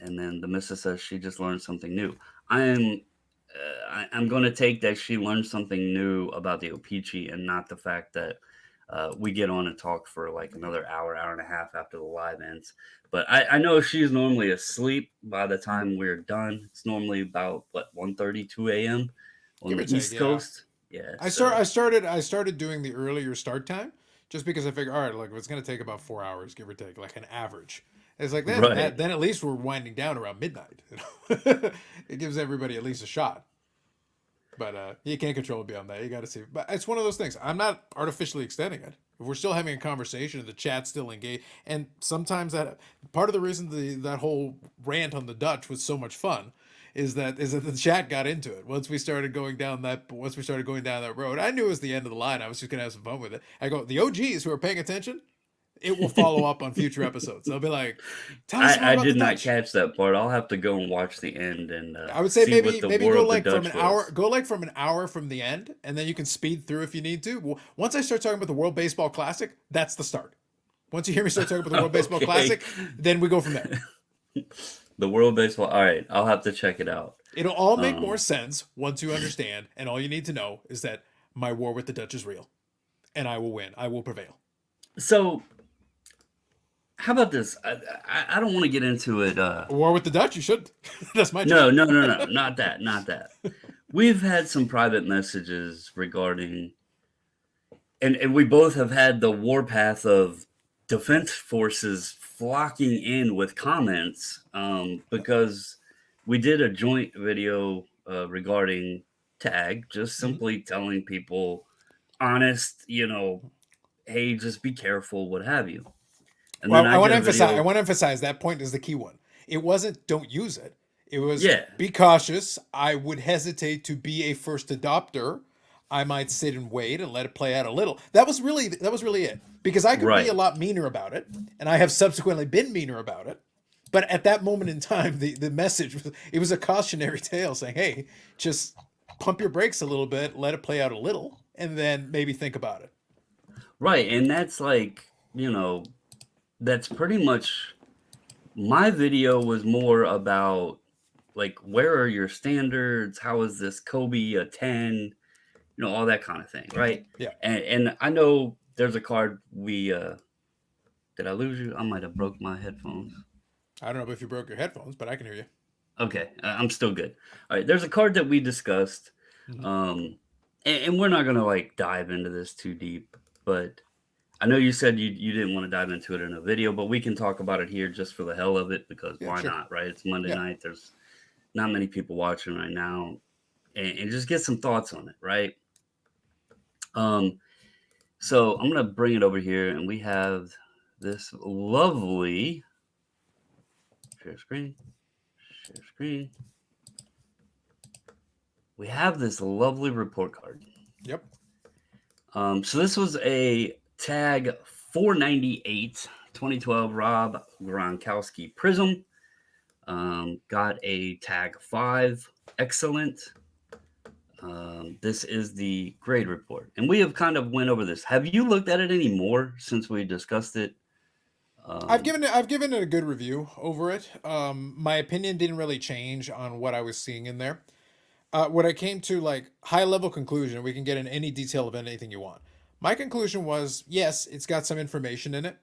and then the missus says she just learned something new. I'm going to take that she learned something new about the Opeachy and not the fact that we get on and talk for like another hour, hour and a half after the live ends. But I know she's normally asleep by the time we're done. It's normally about what 1:30, 2 a.m. on Give or the take, East yeah. Coast. Yeah, I start. so I started doing the earlier start time just because I figured, all right, look, it's going to take about 4 hours, give or take, like an average. It's like right, then at least we're winding down around midnight. You know? It gives everybody at least a shot. But you can't control it beyond that. You got to see. But it's one of those things. I'm not artificially extending it. If we're still having a conversation and the chat's still engaged, and sometimes that part of the reason that whole rant on the Dutch was so much fun is that the chat got into it once we started going down that road. I knew it was the end of the line. I was just gonna have some fun with it. I go, the OGs who are paying attention, it will follow up on future episodes. They'll be like, tell us more I about the did not Dutch. catch that part. I'll have to go and watch the end and I would say see what the maybe War go of the like from an Dutch hour, was. from an hour from the end, and then you can speed through if you need to. Once I start talking about the World Baseball Classic, that's the start. Once you hear me start talking about the World Baseball Okay, Classic, then we go from there. the World Baseball. All right, I'll have to check it out. It'll all make more Um, sense once you understand, and all you need to know is that my war with the Dutch is real, and I will win. I will prevail. so how about this? I don't want to get into it. A war with the Dutch, you should. That's my job. No, no, no, no, not that, not that. We've had some private messages regarding, and we both have had the warpath of defense forces flocking in with comments because we did a joint video regarding tag, just Mhm. simply telling people honest, hey, just be careful, what have you. And then Well, I did a I video, want to emphasize that point is the key one. It wasn't don't use it. It was yeah, be cautious. I would hesitate to be a first adopter. I might sit and wait and let it play out a little. That was really it. Because I could be a right. lot meaner about it, and I have subsequently been meaner about it. But at that moment in time, the message was it was a cautionary tale saying, "Hey, just pump your brakes a little bit, let it play out a little, and then maybe think about it." Right, and that's like, that's pretty much my video was more about like where are your standards? How is this Kobe a 10? All that kind of thing, right? Yeah. And I know there's a card we did I lose you? I might have broke my headphones. I don't know if you broke your headphones, but I can hear you. Okay, I'm still good. All right, there's a card that we discussed. Mhm. And we're not gonna like dive into this too deep, but I know you said you didn't want to dive into it in a video, but we can talk about it here just for the hell of it because Yeah, why sure. not, right? It's Monday Yeah. night. There's not many people watching right now, and just get some thoughts on it, right? Um, so I'm gonna bring it over here, and we have this lovely share screen, share screen. We have this lovely report card. Yep. So this was a tag 498 2012 Rob Gronkowski Prism. Got a tag 5, excellent. This is the grade report, and we have kind of went over this. Have you looked at it anymore since we discussed it? Um, I've given it a good review over it. My opinion didn't really change on what I was seeing in there. What I came to like high level conclusion, we can get in any detail of anything you want. My conclusion was yes, it's got some information in it,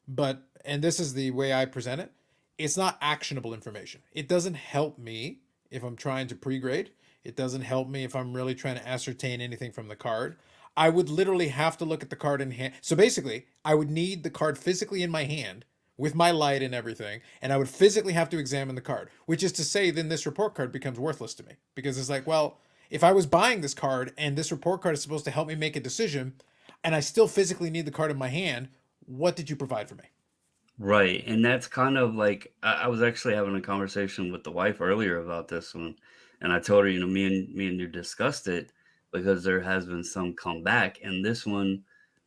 but and this is the way I present it, it's not actionable information. It doesn't help me if I'm trying to pre-grade. It doesn't help me if I'm really trying to ascertain anything from the card. I would literally have to look at the card in hand. So basically, I would need the card physically in my hand with my light and everything, and I would physically have to examine the card, which is to say then this report card becomes worthless to me because it's like, well, if I was buying this card and this report card is supposed to help me make a decision and I still physically need the card in my hand, what did you provide for me? right, and that's kind of like I was actually having a conversation with the wife earlier about this one, And I told her, me and you discussed it because there has been some come back, and this one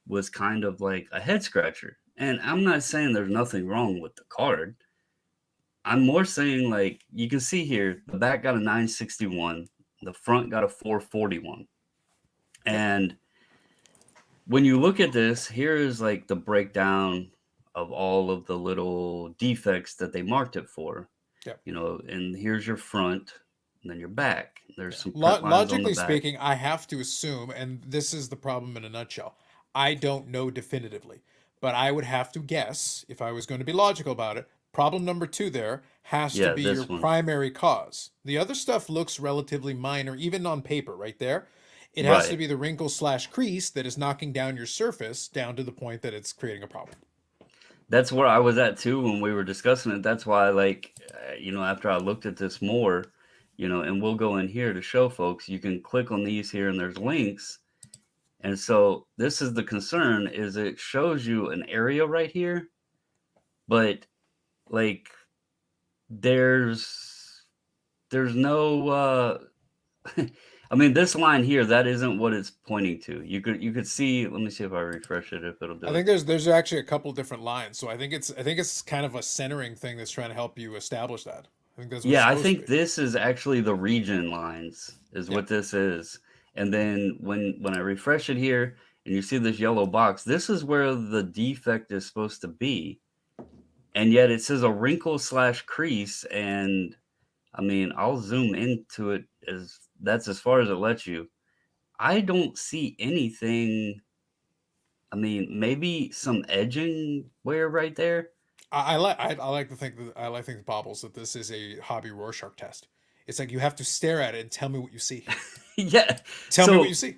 was kind of like a head scratcher. And I'm not saying there's nothing wrong with the card. I'm more saying like you can see here, the back got a 961, the front got a 441. Yep. And when you look at this, here is like the breakdown of all of the little defects that they marked it for. Yep. And here's your front, and then your back. There's Yeah. some print lines on the Logically back. speaking, I have to assume, and this is the problem in a nutshell. I don't know definitively, but I would have to guess, if I was going to be logical about it, problem number two there has to Yeah, be your this one. primary cause. The other stuff looks relatively minor, even on paper, right there. It has to Right. be the wrinkle slash crease that is knocking down your surface down to the point that it's creating a problem. That's where I was at too when we were discussing it. That's why, like, after I looked at this more, and we'll go in here to show folks, you can click on these here and there's links. And so this is the concern is it shows you an area right here, but like there's no I mean this line here, that isn't what it's pointing to. You could see, let me see if I refresh it if it'll I do it. think there's actually a couple different lines, so I think it's kind of a centering thing that's trying to help you establish that. I think that's what it's Yeah, I supposed to think be. this is actually the region lines is Yeah. what this is. And then when I refresh it here and you see this yellow box, this is where the defect is supposed to be. And yet it says a wrinkle slash crease. And I mean, I'll zoom into it as that's as far as it lets you. I don't see anything. I mean, maybe some edging wear right there. I like to think Bobbles that this is a hobby Rorschach test. It's like you have to stare at it and tell me what you see. Yeah. Tell me what you So see.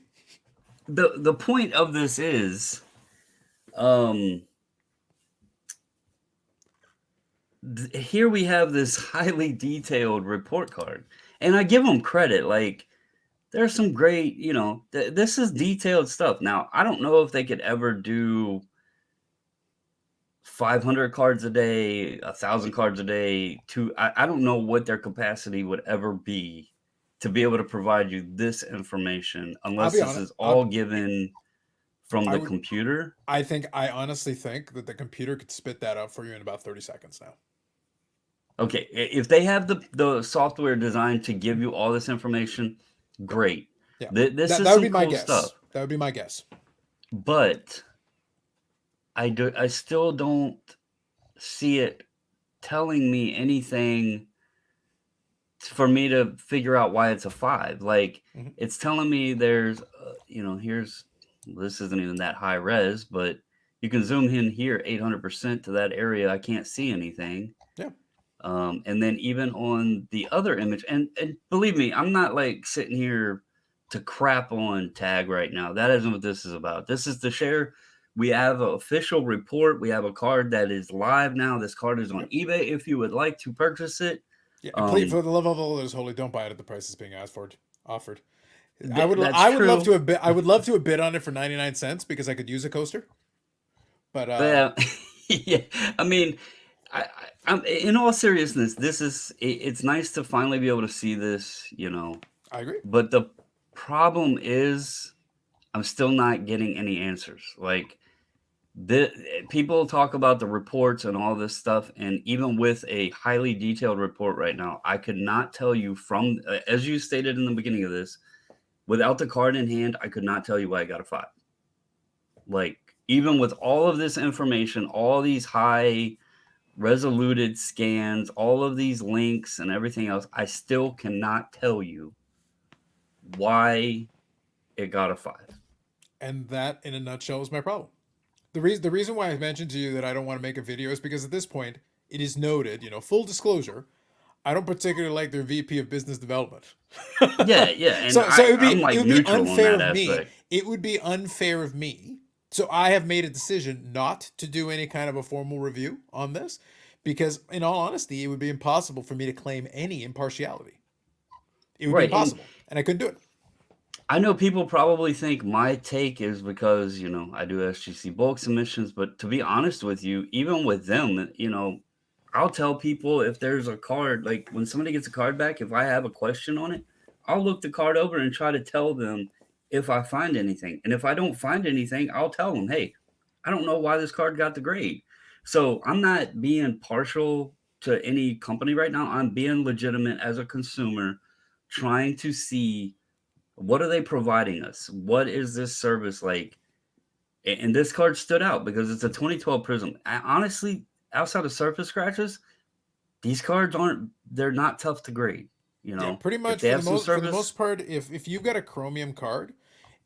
the point of this is um here we have this highly detailed report card, and I give them credit. Like there's some great, this is detailed stuff. Now I don't know if they could ever do 500 cards a day, 1,000 cards a day. I don't know what their capacity would ever be to be able to provide you this information I'll unless be this honest. is all given from I the would. computer. I honestly think that the computer could spit that out for you in about 30 seconds now. Okay, if they have the software designed to give you all this information, great. Yeah. This That is would be some my cool stuff, guess. That would be my guess. but I still don't see it telling me anything for me to figure out why it's a 5. Like Hmm. it's telling me there's here's, this isn't even that high res, but you can zoom in here 800% to that area. I can't see anything. Yeah. And then even on the other image, and believe me, I'm not like sitting here to crap on tag right now. That isn't what this is about. This is to share. We have an official report. We have a card that is live now. This card is on Yep. eBay if you would like to purchase it. Yeah. And please, Um, for the love of all that is holy, don't buy it at the price it's being asked for. Offered. I would. that's I would love true. to have. I would love to have bid on it for 99 cents because I could use a coaster. But Yeah, yeah. I mean, I'm in all seriousness. It's nice to finally be able to see this, I agree. but the problem is I'm still not getting any answers. Like the people talk about the reports and all this stuff, and even with a highly detailed report right now, I could not tell you from as you stated in the beginning of this, without the card in hand, I could not tell you why I got a 5. Like even with all of this information, all these high resoluted scans, all of these links and everything else, I still cannot tell you why it got a 5. And that, in a nutshell, is my problem. The reason why I mentioned to you that I don't want to make a video is because at this point it is noted. Full disclosure. I don't particularly like their VP of business development. Yeah, yeah, and So it would be I'm it like would be neutral on unfair that of me. aspect. It would be unfair of me. So I have made a decision not to do any kind of a formal review on this because, in all honesty, it would be impossible for me to claim any impartiality. It would be Right, and impossible, and I couldn't do it. I know people probably think my take is because, I do SGC bulk submissions, but to be honest with you, even with them, I'll tell people if there's a card, like when somebody gets a card back, if I have a question on it, I'll look the card over and try to tell them if I find anything. And if I don't find anything, I'll tell them, hey, I don't know why this card got the grade. So I'm not being partial to any company right now. I'm being legitimate as a consumer, trying to see what are they providing us? What is this service like? And this card stood out because it's a 2012 Prism. Honestly, outside of surface scratches, these cards aren't they're not tough to grade, you Yeah, know? pretty If much they have some for the surface most part, if you've got a chromium card,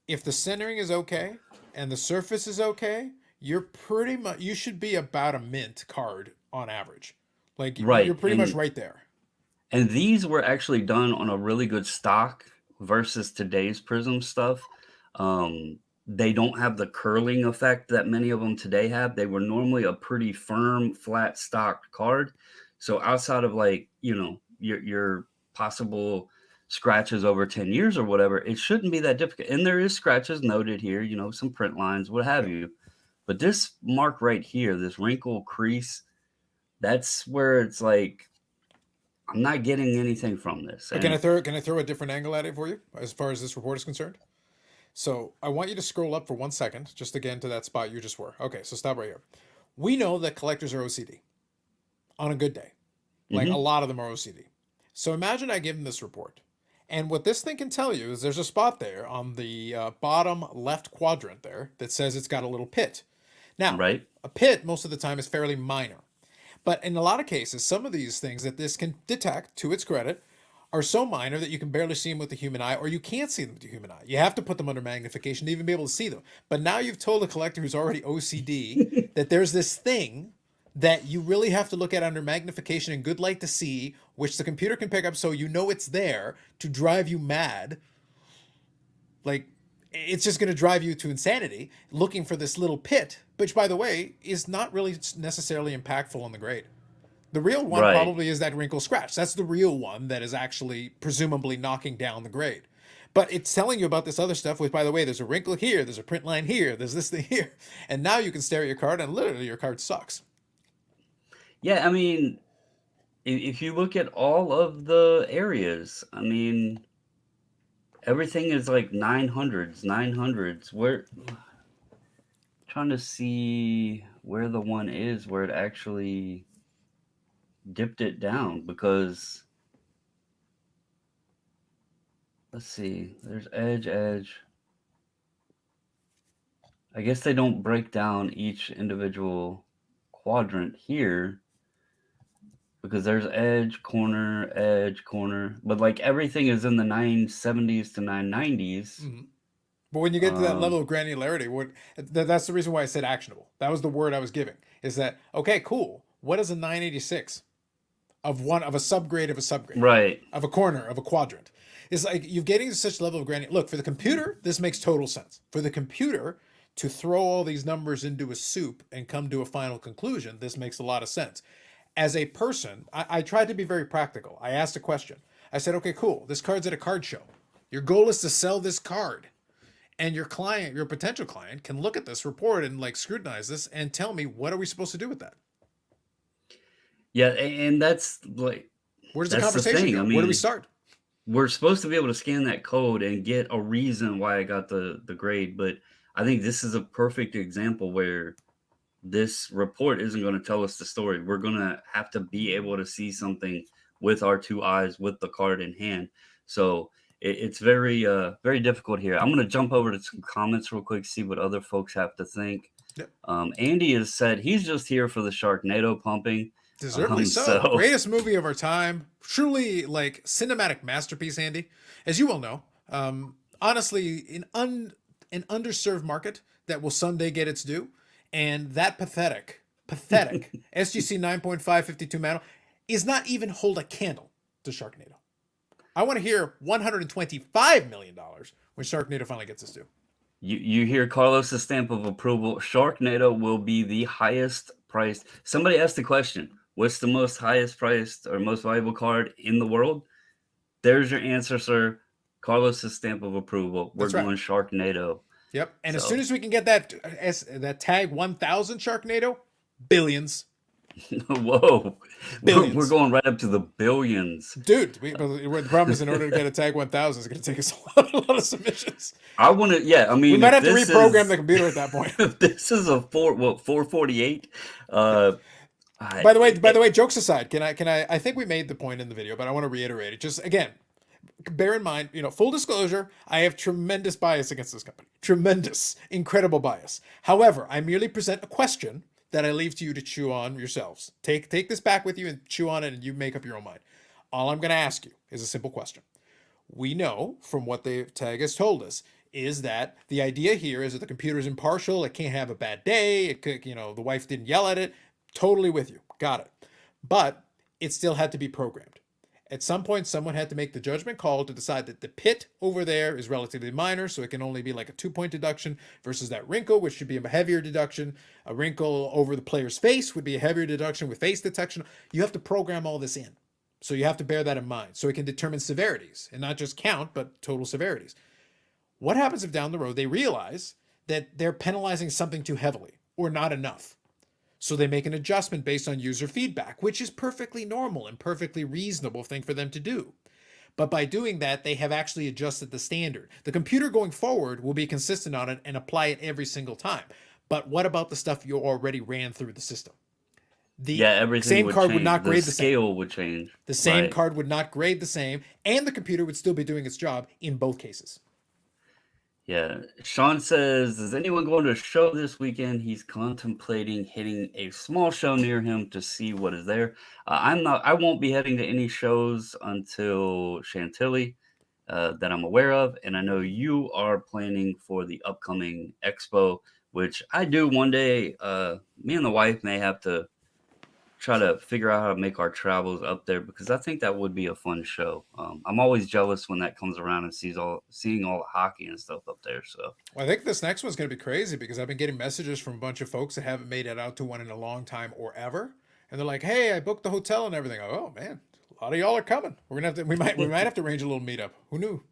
if the centering is okay and the surface is okay, you're pretty much you should be about a mint card on average. Like you're right, pretty much right there. and these were actually done on a really good stock versus today's Prism stuff. They don't have the curling effect that many of them today have. They were normally a pretty firm, flat stocked card. So outside of like, your possible scratches over 10 years or whatever, it shouldn't be that difficult. And there is scratches noted here, some print lines, what have Yep. you. But this mark right here, this wrinkle crease, that's where it's like I'm not getting anything from this. But can I And throw a different angle at it for you as far as this report is concerned? So I want you to scroll up for 1 second, just again to that spot you just were. Okay, so stop right here. We know that collectors are OCD on a good day. Like a mhm, lot of them are OCD. So imagine I give them this report. And what this thing can tell you is there's a spot there on the bottom left quadrant there that says it's got a little pit. Now, right, a pit most of the time is fairly minor. But in a lot of cases, some of these things that this can detect, to its credit, are so minor that you can barely see them with the human eye, or you can't see them with the human eye. You have to put them under magnification to even be able to see them. But now you've told a collector who's already OCD that there's this thing that you really have to look at under magnification and good light to see, which the computer can pick up so you know it's there to drive you mad. Like, it's just going to drive you to insanity looking for this little pit, which, by the way, is not really necessarily impactful on the grade. The real one right. probably is that wrinkle scratch. That's the real one that is actually presumably knocking down the grade. But it's telling you about this other stuff, which, by the way, there's a wrinkle here, there's a print line here, there's this thing here. And now you can stare at your card and literally your card sucks. Yeah, I mean, if you look at all of the areas, I mean, everything is like 900s, 900s. Where trying to see where the one is where it actually dipped it down because let's see, there's edge, edge. I guess they don't break down each individual quadrant here because there's edge, corner, but like everything is in the 970s to 990s. Mm-hmm. But when you get to that Um, level of granularity, that's the reason why I said actionable. That was the word I was giving. Is that okay? Cool. What is a 986 of a subgrade of a subgrade right, of a corner of a quadrant? It's like you're getting to such level of granularity. Look, for the computer, this makes total sense. For the computer to throw all these numbers into a soup and come to a final conclusion, this makes a lot of sense. As a person, I tried to be very practical. I asked a question. I said, okay, cool. This card's at a card show. Your goal is to sell this card. And your client, your potential client, can look at this report and like scrutinize this and tell me what are we supposed to do with that? yeah, and that's like Where does the that's the conversation thing. I go? Where do we mean, start? we're supposed to be able to scan that code and get a reason why I got the grade, but I think this is a perfect example where this report isn't going to tell us the story. We're going to have to be able to see something with our two eyes with the card in hand. So it's very difficult here. I'm going to jump over to some comments real quick, see what other folks have to think. Yep. Andy has said he's just here for the Sharknado pumping. Deservedly so. So Greatest movie of our time. Truly like cinematic masterpiece, Andy. As you well know, honestly, an underserved market that will someday get its due. And that pathetic SGC 9.552 Mano is not even hold a candle to Sharknado. I want to hear $125 million when Sharknado finally gets its due. you hear Carlos's stamp of approval. Sharknado will be the highest priced. Somebody asked the question, what's the most highest priced or most valuable card in the world? There's your answer, sir. Carlos's stamp of approval. We're That's right. going Sharknado. Yep. And as soon So as we can get that tag 1000 Sharknado, billions. Whoa, we're Billions. going right up to the billions. Dude, the problem is in order to get a tag 1000, it's going to take us a lot of submissions. I want to, yeah. I We mean, might if have to this reprogram the is computer at that point. if this is a 448, Yeah. uh, I, By the way, jokes aside, I think we made the point in the video, but I want to reiterate it. Just again, bear in mind, full disclosure, I have tremendous bias against this company. Tremendous, incredible bias. However, I merely present a question that I leave to you to chew on yourselves. Take this back with you and chew on it, and you make up your own mind. All I'm going to ask you is a simple question. We know from what the tag has told us is that the idea here is that the computer is impartial. It can't have a bad day. It could, the wife didn't yell at it. Totally with you. Got it. But it still had to be programmed. At some point, someone had to make the judgment call to decide that the pit over there is relatively minor, so it can only be like a 2-point deduction versus that wrinkle, which should be a heavier deduction. A wrinkle over the player's face would be a heavier deduction with face detection. You have to program all this in. So you have to bear that in mind. So it can determine severities and not just count, but total severities. What happens if down the road they realize that they're penalizing something too heavily or not enough? So they make an adjustment based on user feedback, which is perfectly normal and perfectly reasonable thing for them to do. But by doing that, they have actually adjusted the standard. The computer going forward will be consistent on it and apply it every single time. But what about the stuff you already ran through the system? The yeah, everything same would card would change. not The grade the same. scale would change. The same Right. card would not grade the same, and the computer would still be doing its job in both cases. Yeah. Sean says, is anyone going to a show this weekend? He's contemplating hitting a small show near him to see what is there. I won't be heading to any shows until Chantilly that I'm aware of. And I know you are planning for the upcoming expo, which I do one day. Me and the wife may have to try to figure out how to make our travels up there because I think that would be a fun show. I'm always jealous when that comes around and seeing all the hockey and stuff up there. So Well, I think this next one's going to be crazy because I've been getting messages from a bunch of folks that haven't made it out to one in a long time or ever, and they're like, "Hey, I booked the hotel and everything." Oh man, a lot of y'all are coming. We're gonna have to. We might have to arrange a little meetup. Who knew?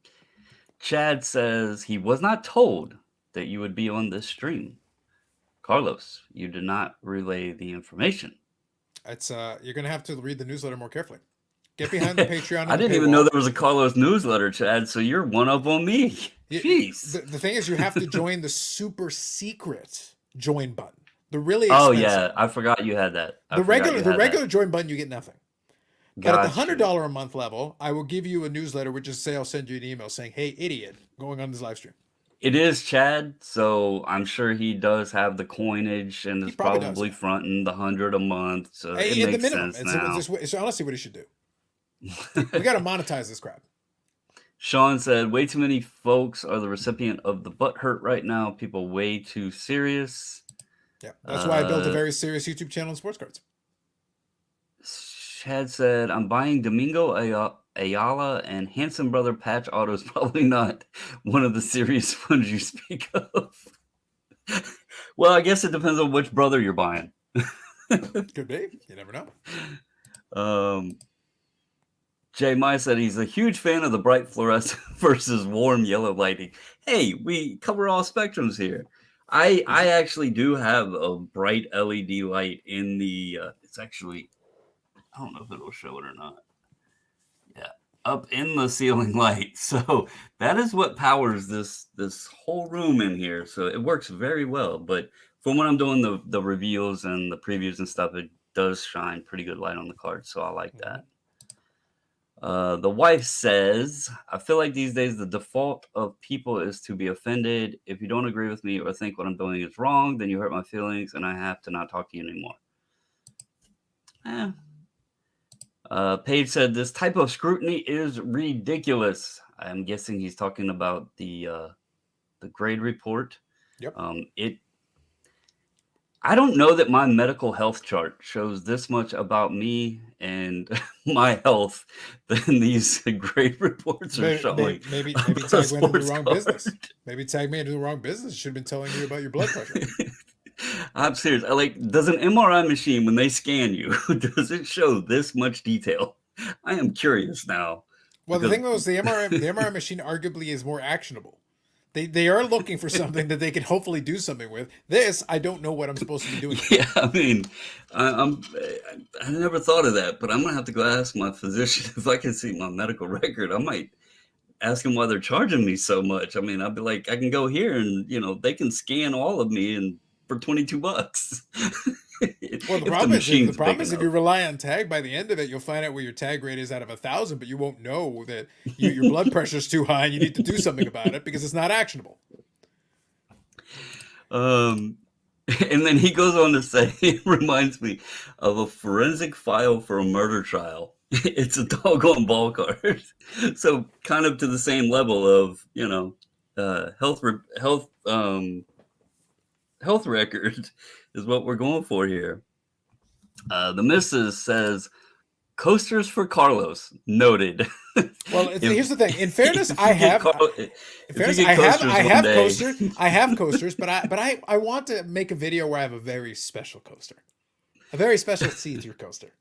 Chad says he was not told that you would be on this stream. Carlos, you did not relay the information. It's you're gonna have to read the newsletter more carefully. Get behind the Patreon and I the didn't even know paywall. there was a Carlos newsletter, Chad. So you're one up on me. Jeez. The thing is, you have to join the super secret join button. The really Oh expensive. yeah, I forgot you had that. The regular join button, you get nothing. But at the Got you. $100 a month level, I will give you a newsletter, which is say I'll send you an email saying, "Hey, idiot, going on this live stream." It is Chad, so I'm sure he does have the coinage and He is probably does. probably Yeah. fronting the 100 a month. So it Hey, at the makes minimum, sense now. it's honestly what he should do. We got to monetize this crap. Sean said, way too many folks are the recipient of the butt hurt right now. People way too serious. Yeah, that's why I built a very serious YouTube channel on sports cards. Chad said, I'm buying Domingo Ayala and Hanson Brother patch autos. Probably not one of the serious ones you speak of. Well, I guess it depends on which brother you're buying. Could be. You never know. Jay Mai said he's a huge fan of the bright fluorescent versus warm yellow lighting. Hey, we cover all spectrums here. I actually do have a bright LED light in the. It's actually, I don't know if it'll show it or not. Yeah, up in the ceiling light. So that is what powers this whole room in here. So it works very well. But from when I'm doing the reveals and the previews and stuff, it does shine pretty good light on the card. So I like that. The wife says, I feel like these days the default of people is to be offended. If you don't agree with me or think what I'm doing is wrong, then you hurt my feelings and I have to not talk to you anymore. Paige said, this type of scrutiny is ridiculous. I'm guessing he's talking about the grade report. Yep. I don't know that my medical health chart shows this much about me and my health than these grade reports are showing. Maybe tag me into the wrong business. Maybe tag me into the wrong business. Should have been telling you about your blood pressure. I'm serious. Does an MRI machine, when they scan you, does it show this much detail? I am curious now. Well, the thing though is the MRI machine arguably is more actionable. They are looking for something that they can hopefully do something with. This, I don't know what I'm supposed to be doing with. Yeah, I mean, I never thought of that, but I'm gonna have to go ask my physician if I can see my medical record. I might ask them why they're charging me so much. I mean, I'd be like, I can go here and they can scan all of me and for $22 Well, the if the problem is machine's big if you enough. rely on tag, by the end of it, you'll find out what your tag rate is out of 1,000, but you won't know that your blood pressure's too high and you need to do something about it because it's not actionable. Um, and then he goes on to say, it reminds me of a forensic file for a murder trial. It's a doggone ball card. So kind of to the same level of, health record is what we're going for here. The missus says, coasters for Carlos, noted. Well, here's the thing. In fairness, If you get in if you fairness, get coasters I one have day, coasters. I have coasters, but I want to make a video where I have a very special coaster, a very special see-through coaster.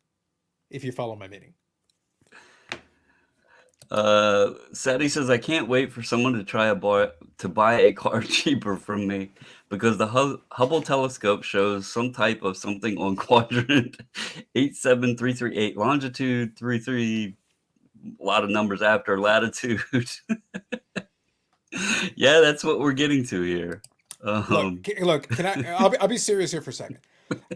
If you follow my meaning. Sadie says, I can't wait for someone to buy a car cheaper from me because the Hubble telescope shows some type of something on quadrant 87338, longitude 33, a lot of numbers after latitude. Yeah, that's what we're getting to here. Look. Can I? I'll be serious here for a second.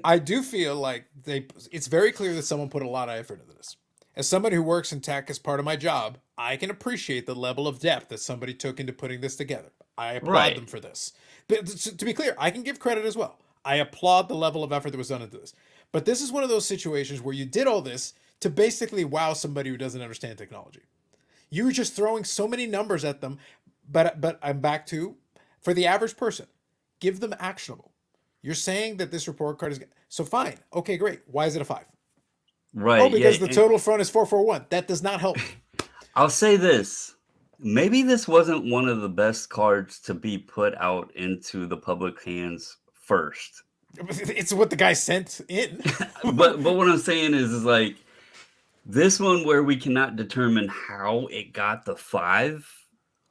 I do feel like it's very clear that someone put a lot of effort into this. As somebody who works in tech as part of my job, I can appreciate the level of depth that somebody took into putting this together. I applaud them Right. for this. But to be clear, I can give credit as well. I applaud the level of effort that was done into this. But this is one of those situations where you did all this to basically wow somebody who doesn't understand technology. You were just throwing so many numbers at them, but I'm back to, for the average person, give them actionable. You're saying that this report card is so fine. Okay, great. Why is it a 5? Oh, Right. Yeah. because the total front is 441. That does not help me. I'll say this. Maybe this wasn't one of the best cards to be put out into the public hands first. It's what the guy sent in. But what I'm saying is like this one where we cannot determine how it got the 5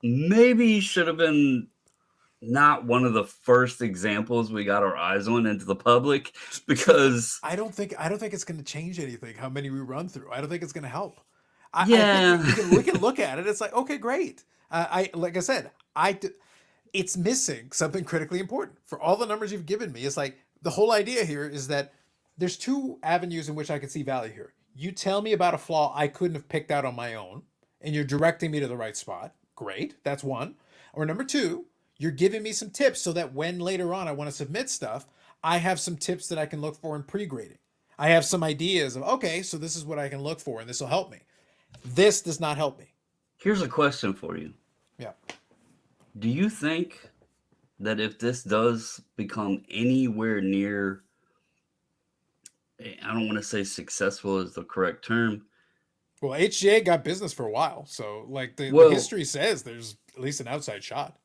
maybe should have been not one of the first examples we got our eyes on into the public because I don't think it's going to change anything how many we run through. I don't think it's going to help. I think yeah. we can look at it. It's like, okay, great. I like I said, it's missing something critically important. For all the numbers you've given me, it's like the whole idea here is that there's two avenues in which I could see value here. You tell me about a flaw I couldn't have picked out on my own, and you're directing me to the right spot. Great, that's one. Or number two, you're giving me some tips so that when later on I want to submit stuff, I have some tips that I can look for in pre-grading. I have some ideas of, okay, so this is what I can look for, and this will help me. This does not help me. Here's a question for you. Yeah. Do you think that if this does become anywhere near, I don't want to say successful is the correct term. Well, HGA got business for a while, so like the Well, history says there's at least an outside shot.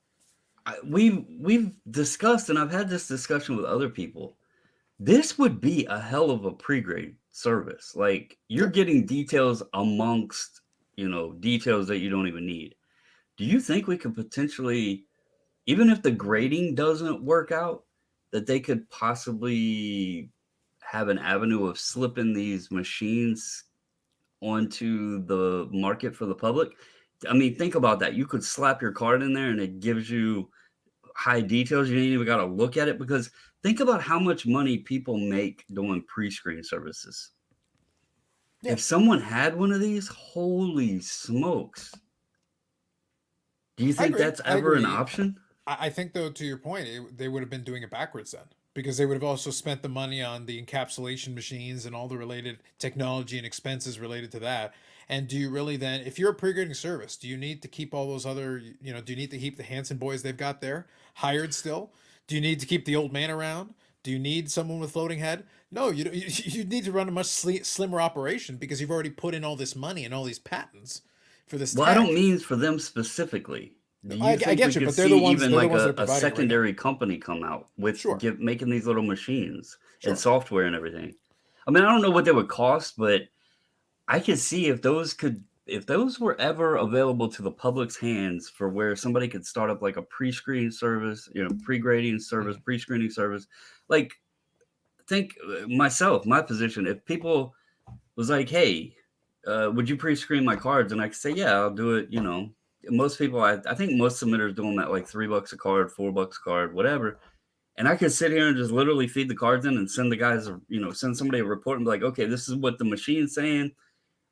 we've discussed, and I've had this discussion with other people. This would be a hell of a pre-grade service. Like you're Yeah. getting details amongst, details that you don't even need. Do you think we could potentially, even if the grading doesn't work out, that they could possibly have an avenue of slipping these machines onto the market for the public? I mean, think about that. You could slap your card in there and it gives you high details. You ain't even got to look at it because think about how much money people make doing pre-screen services. Yeah, If someone had one of these, holy smokes. Do you I think agree. that's I ever an agree. option? I think though, to your point, they would have been doing it backwards then, because they would have also spent the money on the encapsulation machines and all the related technology and expenses related to that. And do you really then, if you're a pre-grading service, do you need to keep all those other, do you need to keep the Hanson boys they've got there hired still? Do you need to keep the old man around? Do you need someone with floating head? No, you don't- you need to run a much slimmer operation because you've already put in all this money and all these patents for this Well, I don't tech. mean for them specifically. Do I you think we get you, could but they're see the ones even like that are a providing it right now. secondary company come out with Sure, making these little machines and sure. software and everything? I mean, I don't know what they would cost, but I could see if those could if those were ever available to the public's hands for where somebody could start up like a pre-screen service, pre-grading service, Mhm. pre-screening service, like think myself, my position, if people was like, hey, would you pre-screen my cards? And I could say, yeah, I'll do it. Most people, I think most submitters do them at like $3 a card, $4 a card, whatever. And I could sit here and just literally feed the cards in and send the guys, send somebody a report and be like, okay, this is what the machine's saying.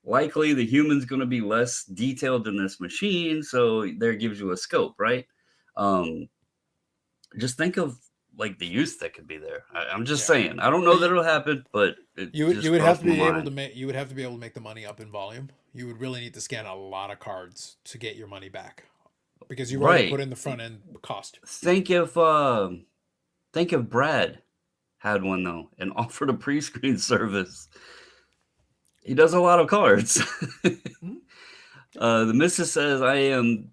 Likely the human's going to be less detailed than this machine. So there gives you a scope, right? Um, just think of like the use that could be there. I'm just Yeah. saying. I don't know But that it'll happen, but it you just would have crossed to my be able to mind. make you would have to be able to make the money up in volume. You would really need to scan a lot of cards to get your money back because you've already put Right. in the front end cost. Think if Brad had one though and offered a pre-screen service. He does a lot of cards. Mhm. The missus says, I am.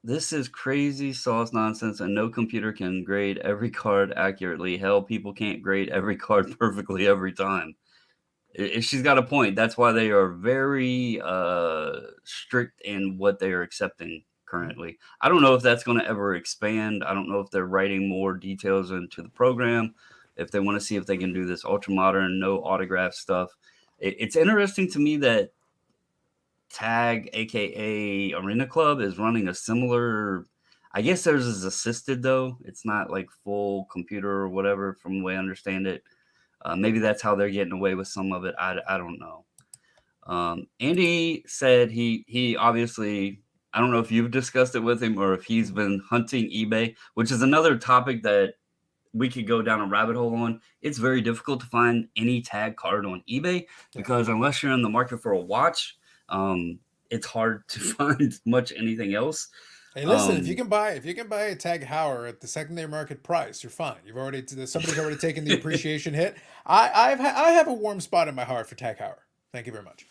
This is crazy sauce nonsense, and no computer can grade every card accurately. Hell, people can't grade every card perfectly every time. She's got a point. That's why they are very strict in what they are accepting Mhm. currently. I don't know if that's going to ever expand. I don't know if they're writing more details into the program, if they want to see if they can do this ultra modern, no autograph stuff. It's interesting to me that Tag, aka Arena Club, is running a similar. I guess theirs is assisted though. It's not like full computer or whatever, from the way I understand it. Maybe that's how they're getting away with some of it. I don't know. Andy said he obviously. I don't know if you've discussed it with him or if he's been hunting eBay, which is another topic that we could go down a rabbit hole on. It's very difficult to find any tag card on eBay Yeah. because unless you're in the market for a watch, it's hard to find much anything else. Hey, listen, Um, if you can buy a Tag Heuer at the secondary market price, you're fine. You've already somebody's already taken the appreciation hit. I have a warm spot in my heart for Tag Heuer. Thank you very much.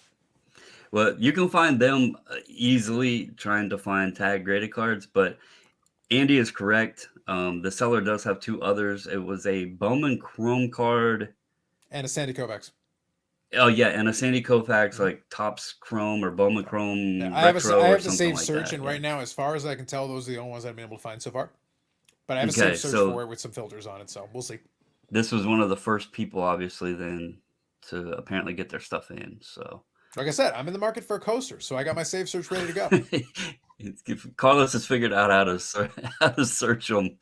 well, you can find them easily trying to find tag graded cards, but Andy is correct. The seller does have two others. It was a Bowman Chrome card. And a Sandy Kovacs. Oh yeah, and a Sandy Koufax Mhm. like Topps Chrome or Bowman Yeah, Chrome Retro I or have the something safe like search, that. and Yeah. right now, as far as I can tell, those are the only ones I've been able to find so far. But I have a safe Okay, search so for it with some filters on it, so we'll see. this was one of the first people, obviously, then to apparently get their stuff in. So Like I said, I'm in the market for a coaster, so I got my safe search ready to go. Carlos has figured out how to search them.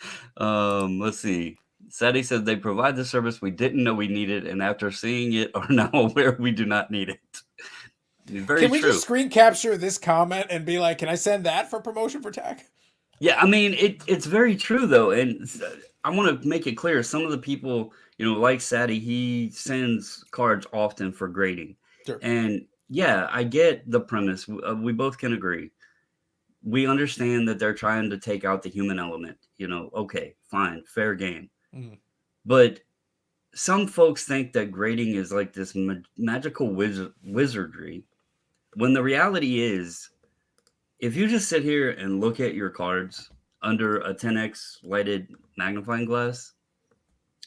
Let's see. Sadie said they provide the service we didn't know we needed, and after seeing it, are now aware we do not need it. Very Can we just true. screen capture this comment and be like, can I send that for promotion for Tag? Yeah, I mean it's very true though, and I want to make it clear. Some of the people, like Sadie, he sends cards often for grading, Sure. and yeah, I get the premise. We both can agree. We understand that they're trying to take out the human element. Okay, fine, fair game. Mhm. But some folks think that grading is like this magical wizardry, when the reality is, if you just sit here and look at your cards under a 10x lighted magnifying glass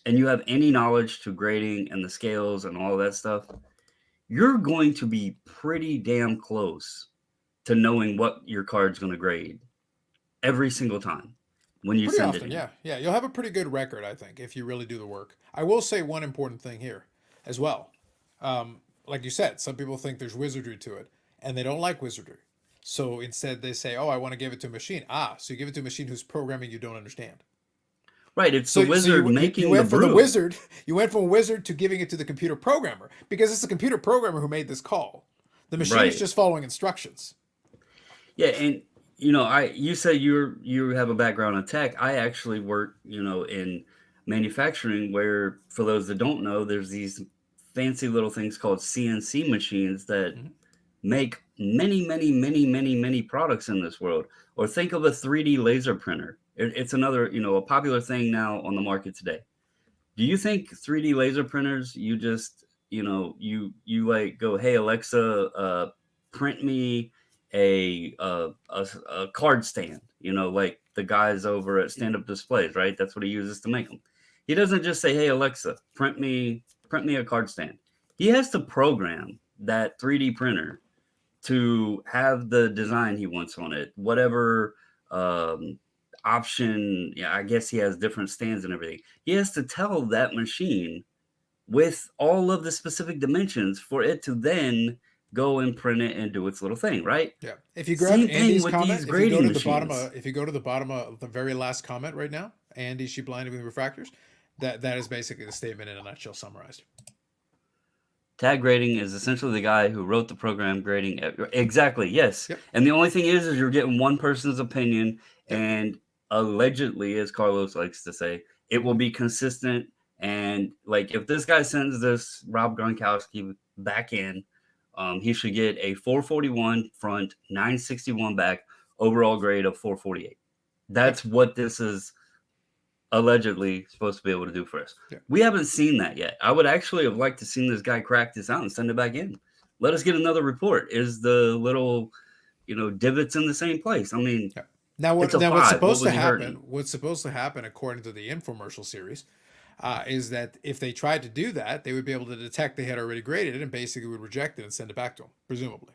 and you have any knowledge to grading and the scales and all that stuff, you're going to be pretty damn close to knowing what your card's going to grade every single time when you Pretty send it often, in. yeah. Yeah, you'll have a pretty good record, I think, if you really do the work. I will say one important thing here as well. Like you said, some people think there's wizardry to it, and they don't like wizardry. So instead, they say, oh, I want to give it to a machine. Ah, so you give it to a machine whose programming you don't understand. Right, it's the So wizard you making the went from the brew. wizard, you went from a wizard to giving it to the computer programmer because it's the computer programmer who made this call. The machine is Right. just following instructions. Yeah, and you say you have a background in tech. I actually work, in manufacturing where, for those that don't know, there's these fancy little things called CNC machines that Mhm. make many, many, many, many, many products in this world. Or think of a 3D laser printer. It's another, a popular thing now on the market today. Do you think 3D laser printers, you just, you like go, hey Alexa, print me a card stand, like the guys over at Stand Up Displays, right? That's what he uses to make them. He doesn't just say, hey Alexa, print me a card stand. He has to program that 3D printer to have the design he wants on it, whatever um, option. Yeah, I guess he has different stands and everything. He has to tell that machine with all of the specific dimensions for it to then go and print it and do its little thing, right? Yeah. If you grab Same thing Andy's with comment, these grading machines. if you go to the bottom of the very last comment right now, Andy, she blinded with refractors. That is basically the statement in a nutshell summarized. Tag grading is essentially the guy who wrote the program grading. Exactly, yes. Yep. And the only thing is you're getting one person's opinion, Yep. and allegedly, as Carlos likes to say, it will be consistent. And like, if this guy sends this Rob Gronkowski back in, he should get a 441 front, 961 back, overall grade of 448. Yep. That's what this is allegedly supposed to be able to do for us. Yeah. We haven't seen that yet. I would actually have liked to seen this guy crack this out and send it back in. Let us get another report. Is the little, divots in the same place? I mean, Yeah. it's a Now what's 5. What supposed to was he happen? hurting? What's supposed to happen, according to the infomercial series, is that if they tried to do that, they would be able to detect they had already graded it and basically would reject it and send it back to them. Presumably,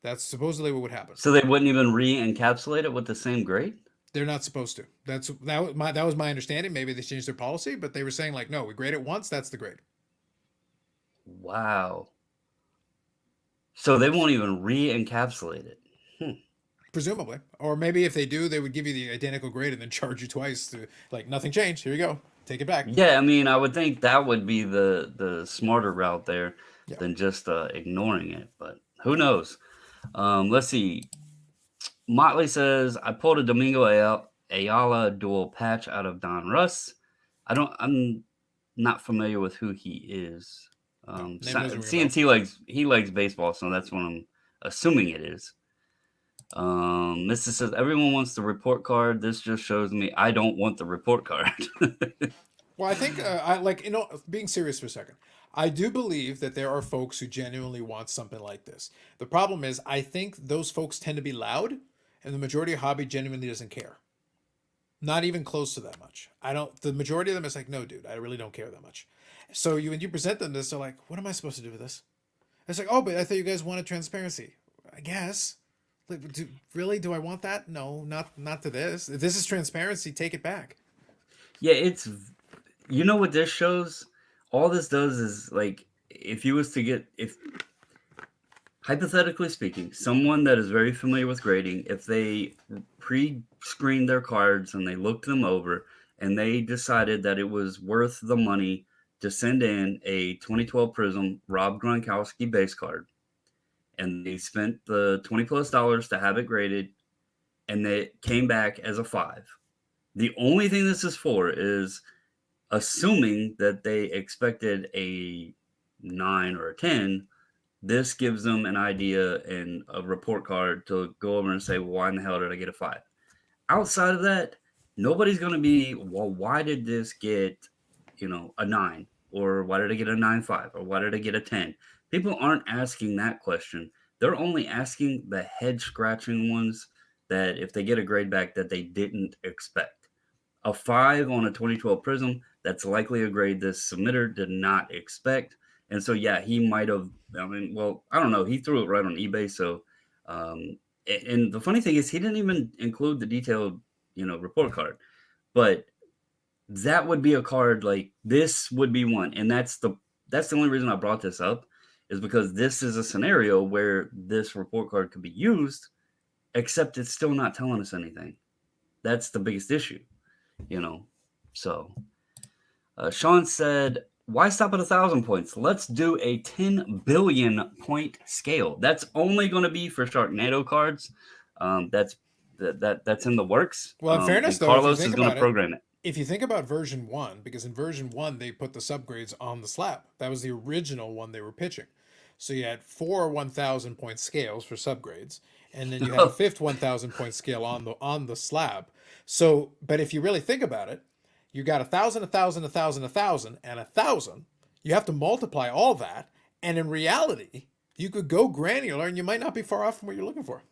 that's supposedly what would happen. So they wouldn't even re-encapsulate it with the same grade? They're not supposed to. That was my understanding. Maybe they changed their policy, but they were saying like, no, we grade it once. That's the grade. Wow. So they won't even re-encapsulate it. Presumably, or maybe if they do, they would give you the identical grade and then charge you twice. To like nothing changed. Here you go. Take it back. Yeah, I mean, I would think that would be the smarter route there Yeah. than just ignoring it. But who knows? Let's see. Motley says, I pulled a Domingo Ayala dual patch out of Don Russ. I'm not familiar with who he is. No, name doesn't ring a bell. CNT likes baseball, so that's what I'm assuming it is. Mr. says, everyone wants the report card. This just shows me I don't want the report card. Well, I think being serious for a second. I do believe that there are folks who genuinely want something like this. The problem is, I think those folks tend to be loud, and the majority of hobby genuinely doesn't care. Not even close to that much. I don't. The majority of them is like, no, dude, I really don't care that much. So when you present them this, they're like, what am I supposed to do with this? It's like, oh, but I thought you guys wanted transparency. I guess. Like, really? Do I want that? No, not to this. If this is transparency, take it back. Yeah, you know what this shows? All this does is, like, if you was to get, if hypothetically speaking, someone that is very familiar with grading, if they pre-screened their cards and they looked them over and they decided that it was worth the money to send in a 2012 Prism Rob Gronkowski base card, and they spent the $20+ to have it graded, and they came back as a 5. The only thing this is for is assuming that they expected a 9 or a 10. This gives them an idea and a report card to go over and say, well, why in the hell did I get a 5? Outside of that, nobody's going to be, well, why did this get, a 9? Or why did I get a 9.5? Or why did I get a 10? People aren't asking that question. They're only asking the head-scratching ones that if they get a grade back that they didn't expect. A 5 on a 2012 Prism, that's likely a grade this submitter did not expect. And so, yeah, he might have, I don't know. He threw it right on eBay. So, and the funny thing is he didn't even include the detailed, report card. But that would be a card, like, this would be one. And that's the only reason I brought this up, is because this is a scenario where this report card could be used, except it's still not telling us anything. That's the biggest issue, So, Sean said, why stop at 1,000 points? Let's do a 10 billion point scale. That's only going to be for Sharknado cards. That's in the works. Well, in fairness, and though, if you Carlos think is going about to it, program it. if you think about version 1, because in version 1 they put the subgrades on the slab. That was the original one they were pitching. So you had 4 1,000 point scales for subgrades, and then you had a fifth 1,000 point scale on the slab. So, but if you really think about it, you got 1,000, 1,000, 1,000, 1,000, and 1,000. You have to multiply all that, and in reality, you could go granular, and you might not be far off from what you're looking for.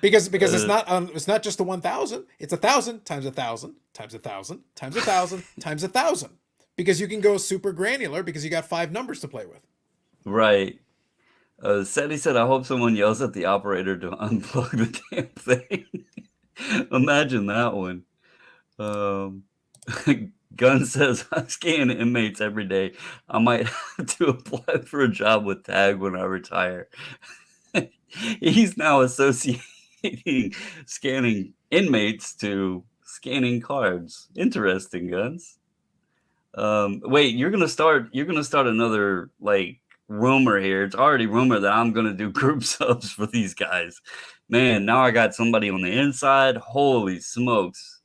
Because it's not just the 1,000. It's 1,000 times 1,000 times 1,000 times 1,000 times 1,000. Because you can go super granular because you got 5 numbers to play with. Right. Seti said, I hope someone yells at the operator to unplug the damn thing. Imagine that one. Um, Gunn says, I scan inmates every day. I might have to apply for a job with Tag when I retire. He's now associating scanning inmates to scanning cards. Interesting, Guns. Wait, you're gonna start another like rumor here. It's already rumor that I'm gonna do group subs for these guys. Man, now I got somebody on the inside. Holy smokes.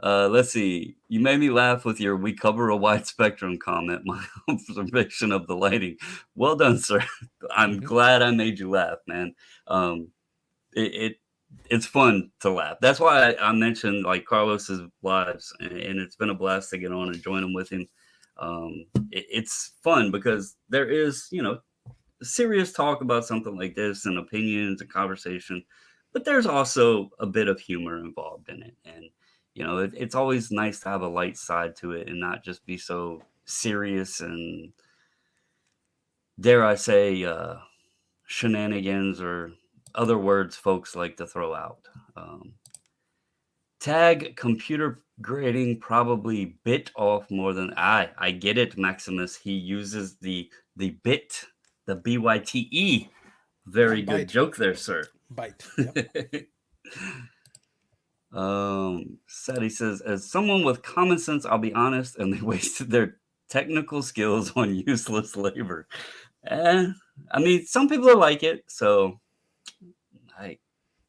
Let's see. You made me laugh with your "we cover a wide spectrum" comment. My observation of the lighting. Well done, sir. I'm Hmm. glad I made you laugh, man. Um, it it's fun to laugh. That's why I mentioned like Carlos's lives, and it's been a blast to get on and join them with him. It's fun because there is, serious talk about something like this and opinions and conversation, but there's also a bit of humor involved in it, and it's always nice to have a light side to it and not just be so serious and, dare I say, shenanigans or other words folks like to throw out. Um, Tag computer grading probably bit off more than I get it, Maximus. He uses the bit, the BYTE. Very Not good bite. joke there, sir. Bite. Yep. Sadie says, as someone with common sense, I'll be honest, and they wasted their technical skills on useless labor. Eh, I mean, some people are like it, so I